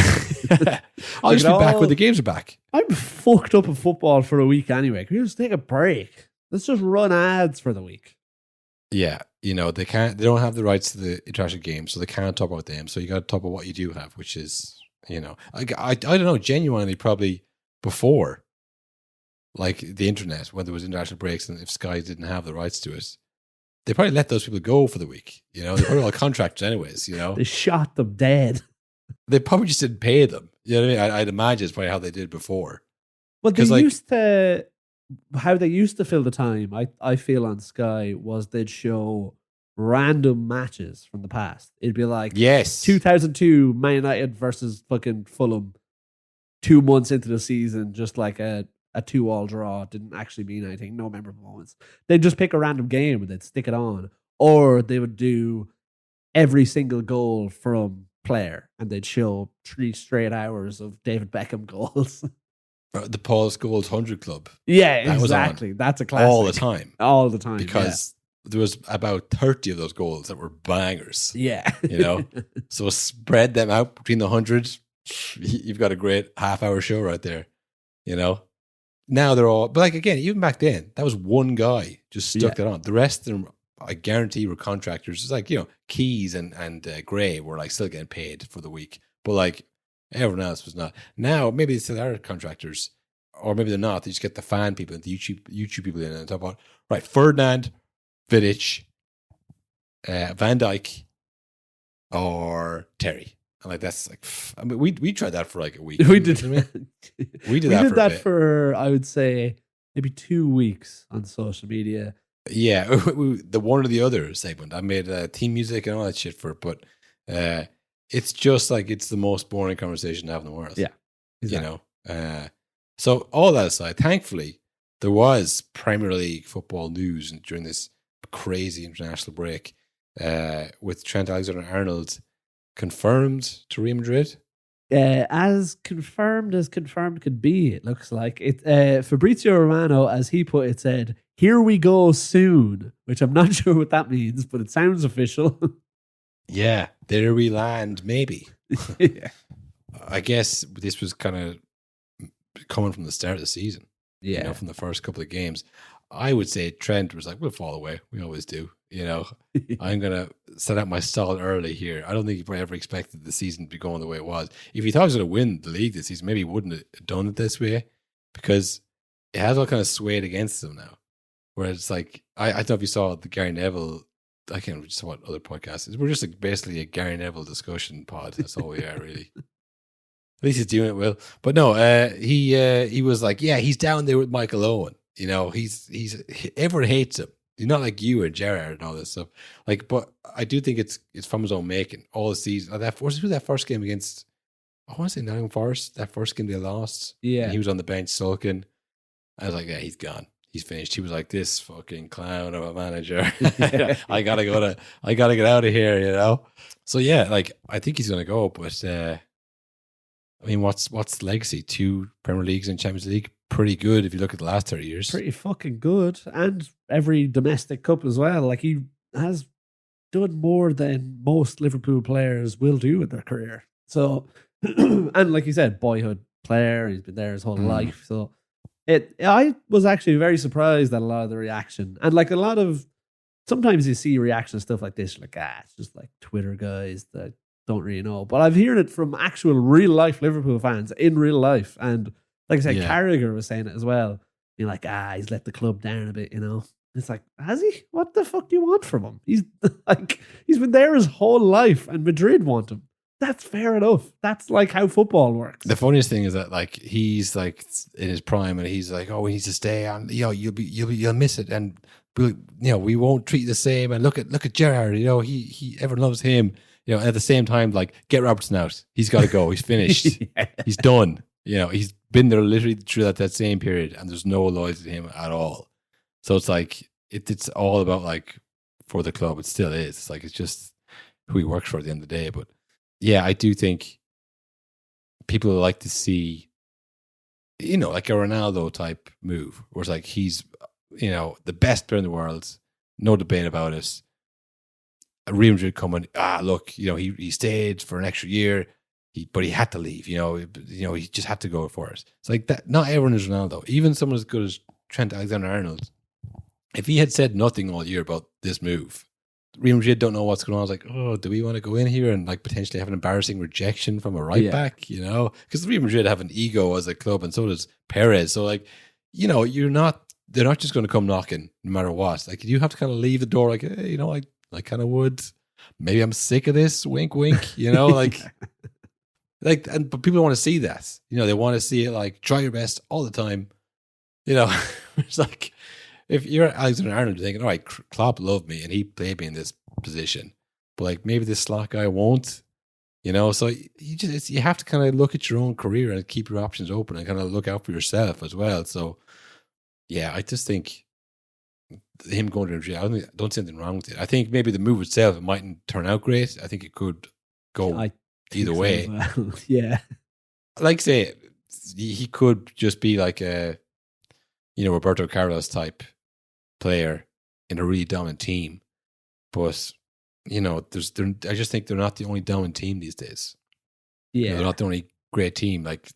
S7: I'll just be back when the games are back.
S8: I'm fucked up in football for a week anyway. Can you just take a break? Let's just run ads for the week.
S7: Yeah, they don't have the rights to the international games, so they can't talk about them. So you got to talk about what you do have, which is, I don't know, genuinely probably before, like the internet, when there was international breaks and if Sky didn't have the rights to it, they probably let those people go for the week. They're probably all contractors anyways,
S8: They shot them dead.
S7: They probably just didn't pay them. You know what I mean? I'd imagine it's probably how they did before.
S8: Well, how they used to fill the time, I feel on Sky, was they'd show random matches from the past. It'd be like
S7: Yes.
S8: 2002 Man United versus fucking Fulham 2 months into the season, just like a 2-2 draw. Didn't actually mean anything. No memorable moments. They'd just pick a random game and they'd stick it on. Or they would do every single goal from player and they'd show 3 straight hours of David Beckham goals.
S7: The Paul Scholes 100 Club.
S8: Yeah,
S7: That was on
S8: exactly. That's a classic.
S7: all the time.
S8: All the time.
S7: Because there was about 30 of those goals that were bangers.
S8: Yeah.
S7: You know? So spread them out between the 100. You've got a great half-hour show right there. You know? Now they're all... But like, again, even back then, that was one guy just stuck that on. The rest of them, I guarantee, were contractors. It's like, you know, Keys and Gray were like still getting paid for the week. But like, everyone else was not. Now, maybe they still are contractors. Or maybe they're not. They just get the fan people, the YouTube people in and talk about, right, Ferdinand, Vidic, Van Dijk, or Terry. And like, that's like, I mean, we tried that for like a week.
S8: We did.
S7: We did that
S8: for I would say, maybe 2 weeks on social media.
S7: Yeah, the one or the other segment. I made theme music and all that shit for it, but it's just like it's the most boring conversation to have in the world.
S8: Yeah, exactly.
S7: You know. So all that aside, thankfully there was Premier League football news during this crazy international break with Trent Alexander-Arnold confirmed to Real Madrid.
S8: As confirmed could be, it looks like it. Fabrizio Romano, as he put it, said, "Here we go soon," which I'm not sure what that means, but it sounds official.
S7: Yeah, there we land, maybe.
S8: Yeah.
S7: I guess this was kind of coming from the start of the season.
S8: Yeah.
S7: You know, from the first couple of games. I would say Trent was like, we'll fall away. We always do. You know, I'm going to set out my stall early here. I don't think he probably ever expected the season to be going the way it was. If he thought he was going to win the league this season, maybe he wouldn't have done it this way, because it has all kind of swayed against him now. Where it's like, I don't know if you saw the Gary Neville, I can't remember what other podcast is. We're just like basically a Gary Neville discussion pod. That's all we are, really. At least he's doing it well. But no, he was like, yeah, he's down there with Michael Owen. You know, everyone hates him. He's not like you or Gerrard and all this stuff. Like, but I do think it's from his own making. All the season. That first game against, I want to say Nottingham Forest. That first game they lost.
S8: Yeah.
S7: And he was on the bench sulking. I was like, yeah, he's gone. He's finished. He was like, this fucking clown of a manager. I gotta get out of here, you know? So yeah, like, I think he's gonna go, but I mean, what's legacy? 2 Premier Leagues and Champions League? Pretty good if you look at the last 30 years.
S8: Pretty fucking good. And every domestic cup as well. Like, he has done more than most Liverpool players will do in their career. So, and like you said, boyhood player, he's been there his whole life. So I was actually very surprised at a lot of the reaction. And like, a lot of, sometimes you see reaction stuff like this, like, it's just like Twitter guys that don't really know. But I've heard it from actual real life Liverpool fans in real life. And like I said, Carragher was saying it as well. You're like, he's let the club down a bit, you know. It's like, has he? What the fuck do you want from him? He's like, he's been there his whole life, and Madrid want him. That's fair enough. That's like how football works.
S7: The funniest thing is that like he's like in his prime, and he's like, oh, he needs to stay on. You know, you'll miss it, and we won't treat you the same. And look at Gerrard. You know, he everyone loves him. You know, and at the same time, like, get Robertson out. He's got to go. He's finished. He's done. You know, he's been there literally through that same period, and there's no loyalty to him at all. So it's like, it's all about, like, for the club. It still is. It's like, it's just who he works for at the end of the day. But yeah, I do think people like to see, you know, like a Ronaldo type move, where it's like, he's, you know, the best player in the world, no debate about it. Real Madrid coming, look, you know, he stayed for an extra year. But he had to leave, you know, he just had to go for it. It's like that. Not everyone is Ronaldo. Even someone as good as Trent Alexander-Arnold, if he had said nothing all year about this move, Real Madrid don't know what's going on. I was like, oh, do we want to go in here and like potentially have an embarrassing rejection from a right back, you know? Because Real Madrid have an ego as a club, and so does Perez. So like, you know, they're not just going to come knocking no matter what. Like, you have to kind of leave the door like, hey, you know, I kind of would. Maybe I'm sick of this. Wink, wink. You know, like. But people want to see that. You know, they want to see it like, try your best all the time. You know, it's like, if you're Alexander-Arnold, you're thinking, all right, Klopp loved me and he played me in this position, but like maybe this slot guy won't. You know, so you have to kind of look at your own career and keep your options open and kind of look out for yourself as well. So, yeah, I just think him going to Madrid, I don't see anything wrong with it. I think maybe the move itself, it mightn't turn out great. I think it could go either way.
S8: Well. Yeah.
S7: Like say, he could just be like a, Roberto Carlos type player in a really dominant team. But I just think they're not the only dominant team these days.
S8: Yeah,
S7: they're not the only great team. Like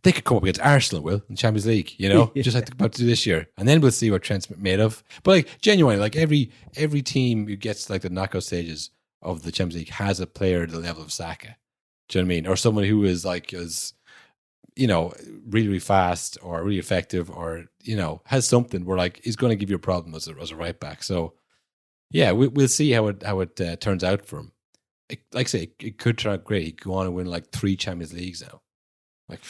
S7: they could come up against Arsenal, in the Champions League. Just like they're about to do this year, and then we'll see what Trent's made of. But like genuinely, like every team who gets like the knockout stages of the Champions League has a player at the level of Saka. Do you know what I mean? Or someone who is really, really fast or really effective, or has something where like he's going to give you a problem as a right back. So. Yeah, we'll see how it turns out for him. Like I say, it could turn out great. He could go on and win like 3 Champions Leagues now. Like,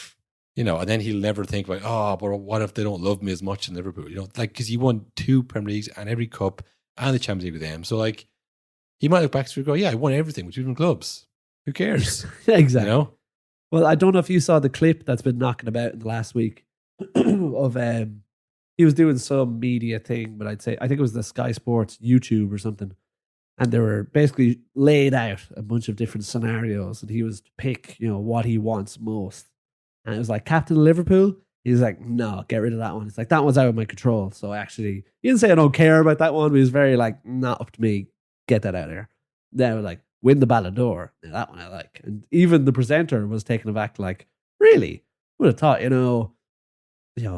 S7: and then he'll never think about, but what if they don't love me as much in Liverpool? Because he won 2 Premier Leagues and every cup and the Champions League with them. So like, he might look back and go, yeah, I won everything with 2 different clubs. Who cares?
S8: Exactly. Well, I don't know if you saw the clip that's been knocking about in the last week of he was doing some media thing, but I think it was the Sky Sports YouTube or something. And they were basically laid out a bunch of different scenarios, and he was to pick, what he wants most. And it was like, captain of Liverpool. He was like, no, get rid of that one. It's like, that one's out of my control. So actually, he didn't say I don't care about that one, but he was very like, not up to me. Get that out of here. Then I was like, win the Ballon d'Or. Now, that one I like. And even the presenter was taken aback, like, really? Would have thought,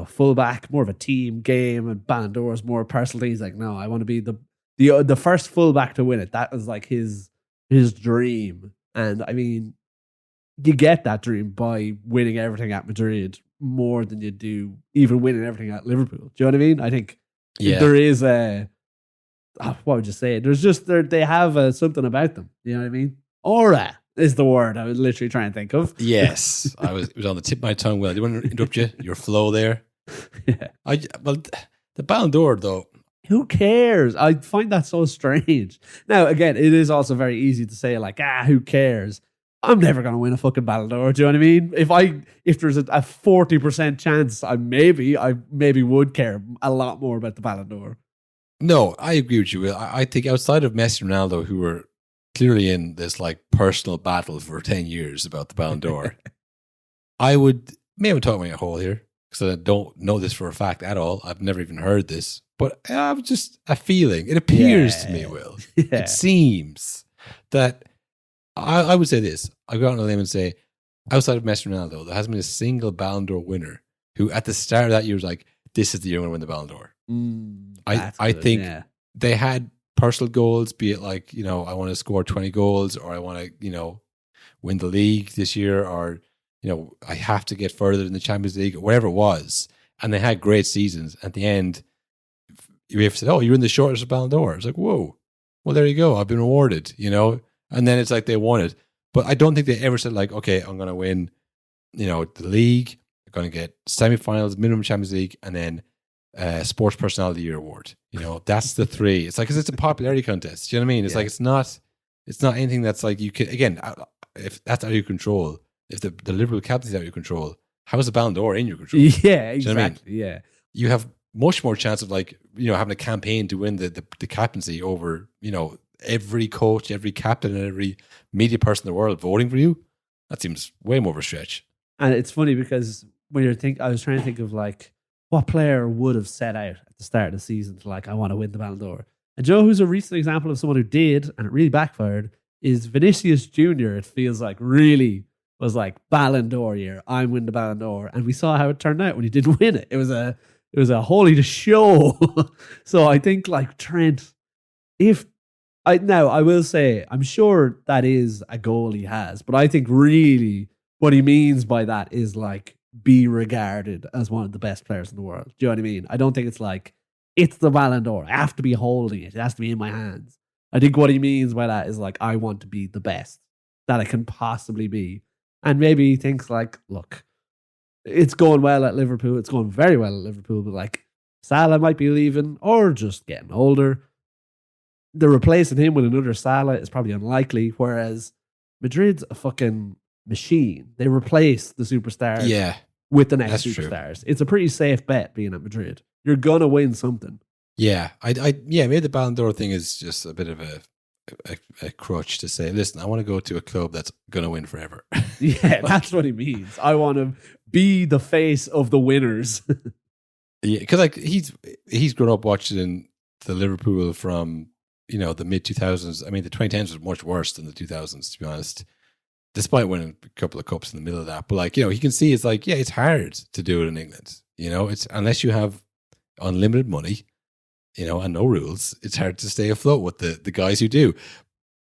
S8: fullback, more of a team game, and Ballon d'Or is more personal thing. He's like, no, I want to be the first fullback to win it. That was like his dream. And I mean, you get that dream by winning everything at Madrid more than you do even winning everything at Liverpool. Do you know what I mean? I think there is what would you say? There's just they have something about them. You know what I mean? Aura is the word I was literally trying to think of.
S7: Yes, it was on the tip of my tongue. Well, I didn't want to interrupt you. Your flow there.
S8: Yeah.
S7: The Ballon d'Or though.
S8: Who cares? I find that so strange. Now, again, it is also very easy to say like, who cares? I'm never going to win a fucking Ballon d'Or. Do you know what I mean? If there's a 40% chance, I maybe would care a lot more about the Ballon d'Or.
S7: No, I agree with you, Will. I think outside of Messi and Ronaldo, who were clearly in this like personal battle for 10 years about the Ballon d'Or, I would, maybe I'm talking my hole here because I don't know this for a fact at all. I've never even heard this, but I have just a feeling. It appears to me, Will.
S8: Yeah.
S7: It seems that I would say this. I go out on a limb and say, outside of Messi and Ronaldo, there hasn't been a single Ballon d'Or winner who at the start of that year was like, this is the year I'm going to win the Ballon d'Or. I think they had personal goals, be it like, I want to score 20 goals, or I want to, win the league this year, or, I have to get further in the Champions League, or whatever it was. And they had great seasons. At the end, you have said, oh, you're in the shortest of Ballon d'Or. It's like, whoa, well, there you go. I've been rewarded, And then it's like they won it. But I don't think they ever said like, okay, I'm going to win, the league. I'm going to get semifinals, minimum Champions League, and then Sports Personality of the Year award. That's the 3. It's like, because it's a popularity contest. Do you know what I mean? It's like, it's not anything that's like, you can, again, if that's out of your control, if the Liverpool captaincy is out of your control, how is the Ballon d'Or in your control?
S8: Yeah, exactly.
S7: Do you know what I mean?
S8: Yeah.
S7: You have much more chance of like, having a campaign to win the captaincy over, every coach, every captain, and every media person in the world voting for you. That seems way more of a stretch.
S8: And it's funny because when I was trying to think of like, what player would have set out at the start of the season to like, I want to win the Ballon d'Or? And Joe, who's a recent example of someone who did, and it really backfired, is Vinicius Jr. It feels like really was like Ballon d'Or year. I'm winning the Ballon d'Or. And we saw how it turned out when he didn't win it. It was a holy show. So I think like Trent, I will say, I'm sure that is a goal he has, but I think really what he means by that is like, be regarded as one of the best players in the world. Do you know what I mean? I don't think it's like, it's the Ballon d'Or. I have to be holding it. It has to be in my hands. I think what he means by that is like, I want to be the best that I can possibly be. And maybe he thinks like, look, it's going well at Liverpool. It's going very well at Liverpool, but like Salah might be leaving or just getting older. they're replacing him with another Salah is probably unlikely. Whereas Madrid's a fucking machine. They replace the superstars
S7: Yeah,
S8: with the next
S7: that's true.
S8: superstars. It's a pretty safe bet being at Madrid. You're gonna win something.
S7: yeah. Maybe the Ballon d'Or thing is just a bit of a crutch to say, listen, I want to go to a club that's going to win forever.
S8: Yeah, that's what he means. I want to be the face of the winners.
S7: Yeah, because like he's grown up watching the Liverpool from the mid 2000s. I mean, the 2010s was much worse than the 2000s, to be honest. Despite winning a couple of cups in the middle of that, but like he can see it's like it's hard to do it in England. It's unless you have unlimited money, and no rules. It's hard to stay afloat with the guys who do.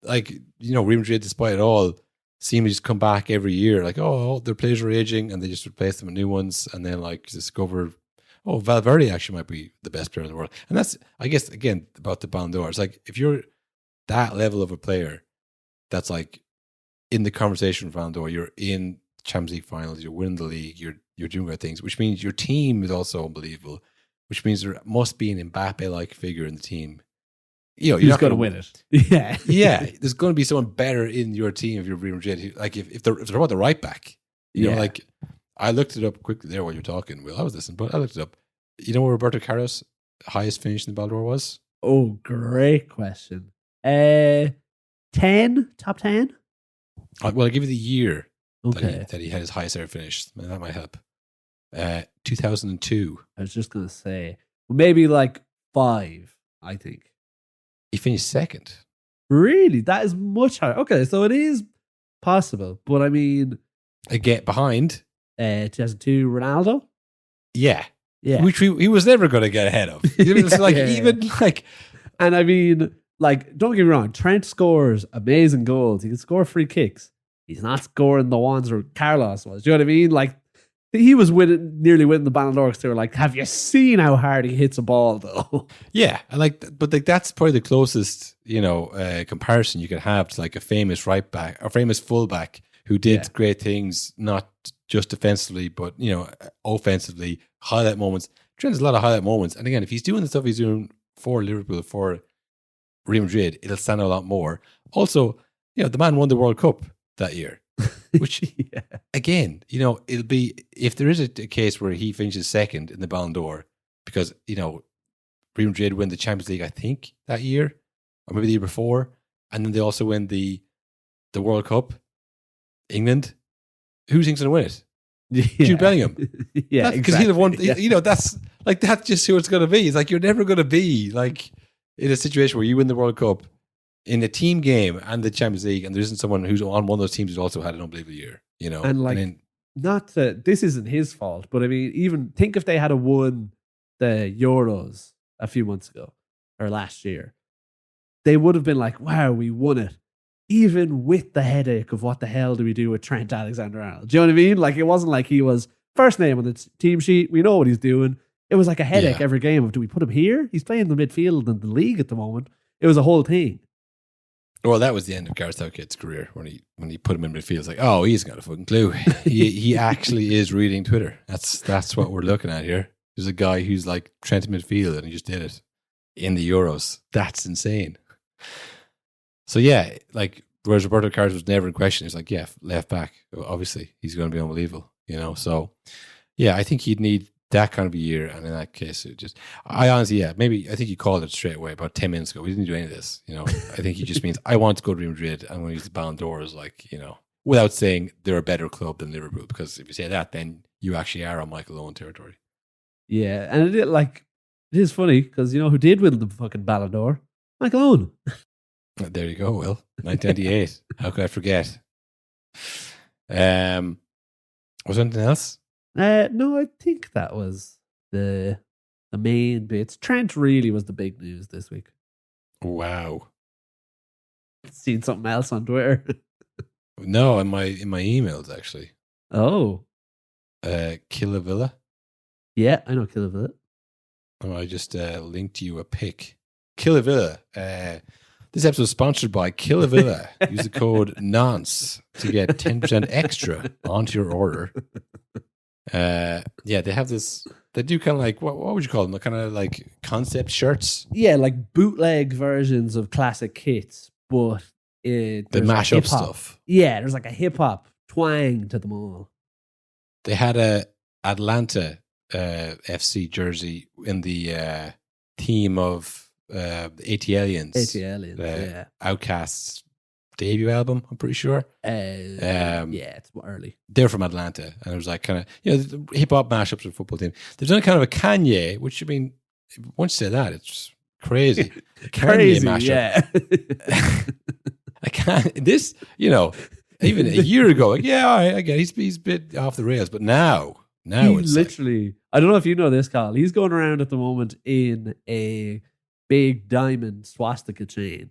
S7: Like Real Madrid, despite it all, seem to just come back every year. Like their players are aging, and they just replace them with new ones, and then like discover. Oh, Valverde actually might be the best player in the world. And that's, I guess, again, about the Ballon d'Or. It's like, if you're that level of a player that's like in the conversation for Ballon d'Or, you're in Champions League finals, you're winning the league, you're doing great things, which means your team is also unbelievable, which means there must be an Mbappe-like figure in the team. You're
S8: He's
S7: not
S8: going to win it. Yeah.
S7: Yeah, there's going to be someone better in your team if you're Real Madrid. Like, if they're about the right back, like, I looked it up quickly there while you're talking. Well, I was listening, but I looked it up. You know where Roberto Carlos' highest finish in the Ballon d'Or was?
S8: Oh, great question. 10? Top 10?
S7: Well, I'll give you the year
S8: Okay.
S7: that he had his highest ever finish. That might help. 2002.
S8: I was just going to say, maybe like 5, I think.
S7: He finished second.
S8: Really? That is much higher. Okay, so it is possible. But I mean,
S7: Again, behind.
S8: 2002 Ronaldo?
S7: Yeah.
S8: Yeah.
S7: Which he was never going to get ahead of. It's like,
S8: Yeah.
S7: even like,
S8: And I mean, like, don't get me wrong, Trent scores amazing goals. He can score free kicks. He's not scoring the ones where Carlos was. Do you know what I mean? Like, he was nearly winning the Ballon d'Or because they were like, have you seen how hard he hits a ball, though?
S7: yeah. But like, that's probably the closest, comparison you could have to like a famous right back or famous fullback who did great things, not just defensively, but, offensively, highlight moments. Trent has a lot of highlight moments. And again, if he's doing the stuff he's doing for Liverpool, for Real Madrid, it'll stand out a lot more. Also, the man won the World Cup that year, which, again, it'll be, if there is a case where he finishes second in the Ballon d'Or, because, Real Madrid win the Champions League, I think, that year, or maybe the year before, and then they also win the World Cup, England, who thinks going to win it? Jude Bellingham.
S8: Yeah,
S7: because he'll have won.
S8: Yeah.
S7: That's just who it's going to be. It's like, you're never going to be like in a situation where you win the World Cup in a team game and the Champions League, and there isn't someone who's on one of those teams who's also had an unbelievable year.
S8: And like, this isn't his fault, but I mean, even think if they had won the Euros a few months ago or last year, they would have been like, wow, we won it. Even with the headache of what the hell do we do with Trent Alexander-Arnold? Do you know what I mean? Like, it wasn't like he was first name on the team sheet. We know what he's doing. It was like a headache every game of, do we put him here? He's playing the midfield in the league at the moment. It was a whole thing.
S7: Well, that was the end of Gareth Southgate's career when he put him in midfield. It's like, oh, he's got a fucking clue. he actually is reading Twitter. That's what we're looking at here. There's a guy who's like Trent in midfield, and he just did it in the Euros. That's insane. So yeah, like, whereas Roberto Carlos was never in question. He's like, yeah, left back. Obviously, he's going to be unbelievable. So yeah, I think he'd need that kind of a year, and in that case, I honestly, I think he called it straight away about 10 minutes ago. We didn't do any of this. I think he just means, I want to go to Real Madrid, and when he's the Ballon d'Or, is like, without saying they're a better club than Liverpool, because if you say that, then you actually are on Michael Owen territory.
S8: Yeah, and it is funny because who did win the fucking Ballon d'Or? Michael Owen.
S7: There you go, Will. 1998. How could I forget? Was there anything else?
S8: No, I think that was the main bits. Trent really was the big news this week.
S7: Wow.
S8: Seen something else on Twitter.
S7: No, in my emails actually.
S8: Oh.
S7: Killavilla.
S8: Yeah, I know Killavilla.
S7: Oh, I just linked you a pic. Killavilla. This episode is sponsored by Killavilla. Use the code NONCE to get 10% extra onto your order. They have this They do kind of like what would you call them? Kind of like concept shirts.
S8: Yeah, like bootleg versions of classic kits, but
S7: They
S8: there's
S7: mash
S8: a
S7: up
S8: hip-hop-
S7: stuff.
S8: Yeah, there's like a hip hop twang to them all.
S7: They had a Atlanta FC jersey in the theme of the ATLians.
S8: ATLians, yeah.
S7: Outcasts debut album, I'm pretty sure.
S8: Yeah, it's early.
S7: They're from Atlanta, and it was like kind of hip hop mashups with football team. They've done kind of a Kanye, which I mean, once you say that, it's crazy.
S8: Crazy,
S7: Kanye mashup.
S8: yeah.
S7: I can't. This, even a year ago, like, yeah, all right, I get it. He's a bit off the rails, but now
S8: He
S7: it's
S8: literally, I don't know if you know this, Carl. He's going around at the moment in a big diamond swastika chain.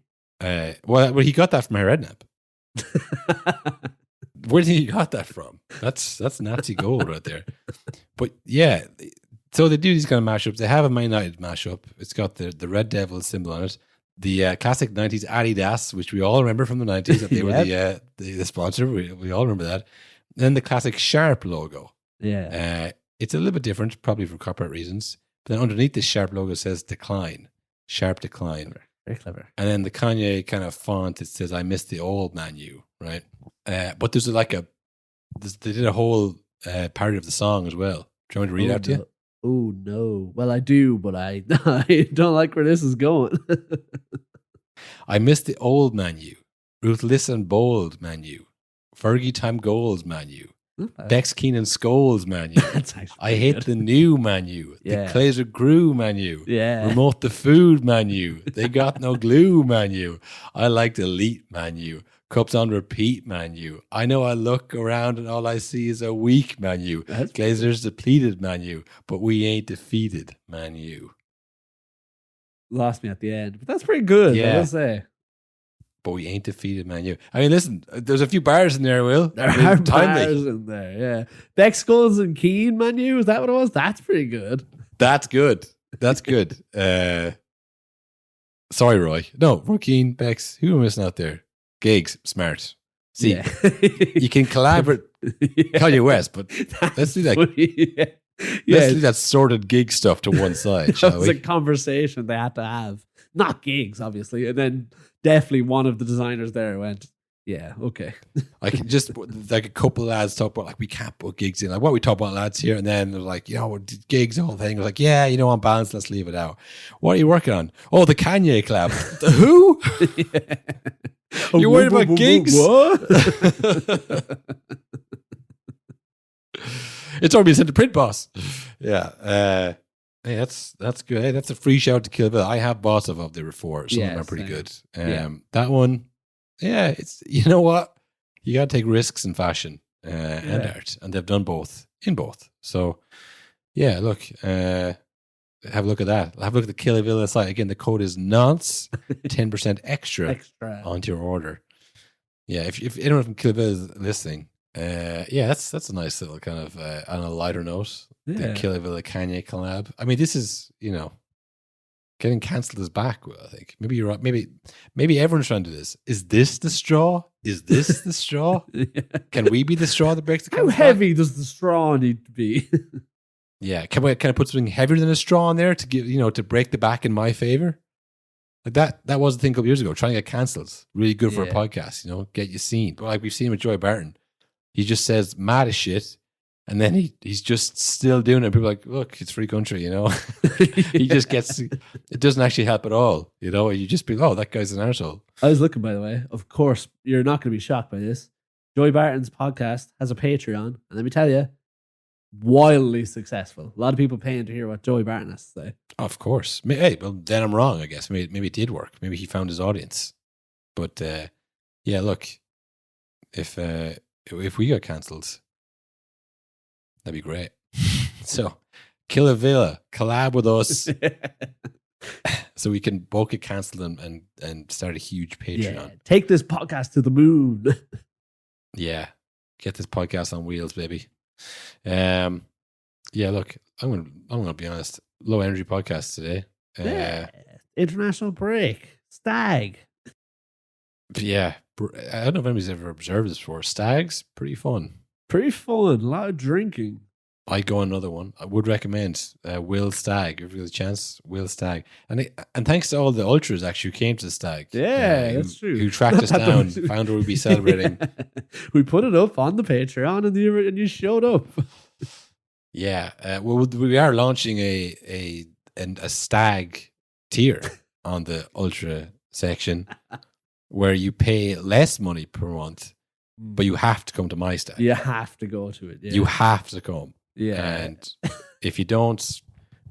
S7: well, he got that from Herr Redknapp. Where did he got that from? That's Nazi gold right there. But yeah, so they do these kind of mashups. They have a Man United mashup. It's got the Red Devil symbol on it. The classic 90s Adidas, which we all remember from the 90s, that they were the sponsor. We all remember that. And then the classic Sharp logo.
S8: Yeah.
S7: It's a little bit different, probably for copyright reasons. But then underneath this Sharp logo says decline. Sharp decline.
S8: Very clever.
S7: And then the Kanye kind of font, it says, I miss the old Man U, right? But there's they did a whole parody of the song as well. Do you want me to read out to you?
S8: Oh, no. Well, I do, but I don't like where this is going.
S7: I miss the old Man U. Ruthless and bold Man U. Fergie time goals Man U. Bex Keenan Scholes Man U.
S8: That's actually
S7: I hate
S8: good.
S7: the new Man U.
S8: Yeah.
S7: The Clazer Grew Man U.
S8: Yeah.
S7: Remote the food Man U. They got no glue Man U. I like the elite Man U. Cups on repeat Man U. I know I look around and all I see is a weak Man U.
S8: That's
S7: Glazers depleted Man U. But we ain't defeated Man U.
S8: Lost me at the end, but that's pretty good, I
S7: Yeah.
S8: will say.
S7: But we ain't defeated Man U. I mean, listen, there's a few bars in there, Will.
S8: There
S7: I mean,
S8: are
S7: timely.
S8: bars in there, yeah. Beck Skulls and Keen menu, is that what it was? That's pretty good.
S7: That's good. That's good. Sorry, Roy. No, Roy Keane, Bex. Who am I missing out there? Gigs, smart. See,
S8: Yeah.
S7: you can collaborate Kanye West, but let's do that. Let's do that sorted gig stuff to one side,
S8: That
S7: shall
S8: was
S7: we?
S8: a conversation they had to have. Not gigs, obviously. And then definitely one of the designers there went, yeah, okay.
S7: I can just like a couple of lads talk about like we can't put gigs in. Like what we talk about lads here, and then they're like, gigs, the whole thing. I was like, yeah, on balance, let's leave it out. What are you working on? Oh, the Kanye collab. The who? You're worried about gigs?
S8: What?
S7: It's already been sent to print, boss. Yeah. Hey, that's good. Hey, that's a free shout to Kill Bill. I have bought some of the before. Some of them are pretty
S8: same.
S7: good.
S8: Yeah.
S7: That one, yeah, it's, you know what? You got to take risks in fashion and art. And they've done both in both. So, yeah, look, have a look at that. Have a look at the Kill Bill site. Again, the code is NONCE, 10% extra onto your order. Yeah, if anyone from Kill Bill is listening, that's a nice little kind of on a lighter note. The Kill Bill Kanye collab. I mean, this is getting cancelled is back. Well, I think maybe you're right. Maybe everyone's trying to do this. Is this the straw? Is this the straw? Can we be the straw that breaks the
S8: How
S7: camel's
S8: heavy does the straw need to be?
S7: Yeah, can I put something heavier than a straw in there to give to break the back in my favor? Like that was the thing a couple years ago. Trying to get cancelled, really good for a podcast. Get you seen. But like we've seen with Joy Barton, he just says mad as shit, and then he's just still doing it. People are like, look, it's free country, He just gets it doesn't actually help at all. You just be, oh, that guy's an arsehole.
S8: I was looking, by the way. Of course, you're not going to be shocked by this. Joy Barton's podcast has a Patreon, and let me tell you, wildly successful. A lot of people paying to hear what Joey Barton has to say.
S7: Of course. Hey, well, then I'm wrong, I guess. Maybe it did work. Maybe he found his audience. But yeah, look, if we got cancelled, that'd be great. So, Killer Villa, collab with us so we can both get cancelled and start a huge Patreon.
S8: Yeah. Take this podcast to the moon.
S7: Yeah. Get this podcast on wheels, baby. Yeah, look, I'm gonna be honest. Low energy podcast today.
S8: International break. Stag.
S7: Yeah, I don't know if anybody's ever observed this before. Stags, pretty fun.
S8: Pretty fun. A lot of drinking.
S7: I'd go on another one. I would recommend Will Stag. If you have a chance, Will Stag. And thanks to all the ultras actually who came to the Stag.
S8: Yeah, that's true.
S7: Who tracked us down, found where we'd be celebrating.
S8: We put it up on the Patreon and you showed up.
S7: Yeah. Well, we are launching a Stag tier on the ultra section where you pay less money per month, but you have to come to my Stag.
S8: You have to go to it. Yeah.
S7: You have to come.
S8: Yeah.
S7: And if you don't,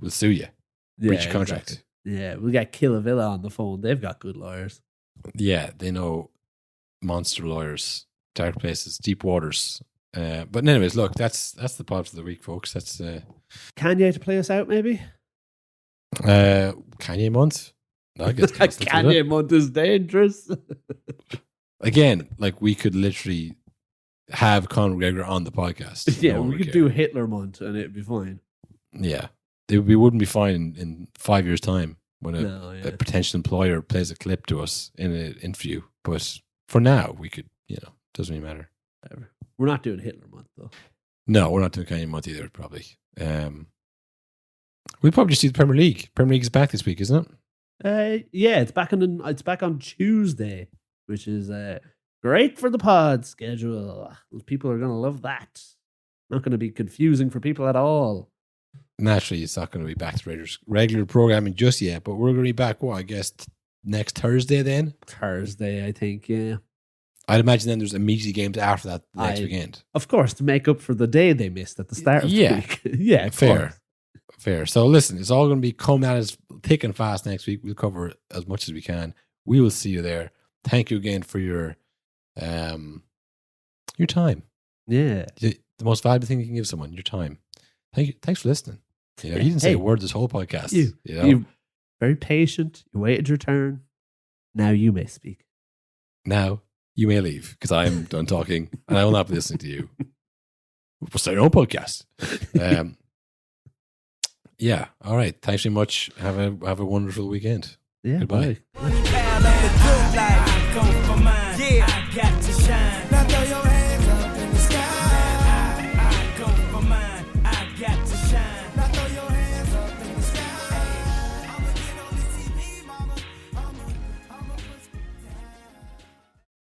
S7: we'll sue you. Breach of contract.
S8: Exactly. Yeah, we'll get Killavilla on the phone. They've got good lawyers.
S7: Yeah, they know monster lawyers, dark places, deep waters. But anyways, look, that's the pod for the week, folks. That's
S8: Kanye to play us out, maybe?
S7: Kanye month. I guess
S8: Kanye month is dangerous.
S7: Again, like we could literally have Conor McGregor on the podcast.
S8: Yeah,
S7: No one
S8: we
S7: would
S8: could
S7: care.
S8: do Hitler month and it'd be fine.
S7: Yeah, we wouldn't be fine in 5 years' time when a potential employer plays a clip to us in an interview. But for now, we could, doesn't really matter.
S8: Whatever. We're not doing Hitler month though.
S7: No, we're not doing Kanye month either. Probably. We'll probably just do the Premier League. Premier League is back this week, isn't it?
S8: Yeah, it's back on Tuesday, which is great for the pod schedule. People are gonna love that. Not gonna be confusing for people at all.
S7: Naturally, it's not going to be back to regular programming just yet, but we're going to be back. I guess next Thursday. Then
S8: Thursday, I think. Yeah,
S7: I'd imagine then there's immediately games after that next weekend.
S8: Of course, to make up for the day they missed at the start of the week. Yeah, of course.
S7: Fair. So listen, it's all going to be coming at us thick and fast next week. We'll cover as much as we can. We will see you there. Thank you again for your time.
S8: Yeah,
S7: The most valuable thing you can give someone, your time. Thank you. Thanks for listening. You didn't say a word this whole podcast.
S8: You're very patient. You waited your turn. Now you may speak.
S7: Now you may leave because I'm done talking and I will not be listening to you. We'll start our own podcast. Yeah. All right. Thanks very much. Have a wonderful weekend.
S8: Yeah.
S7: Goodbye.
S8: Bye.
S4: Yeah.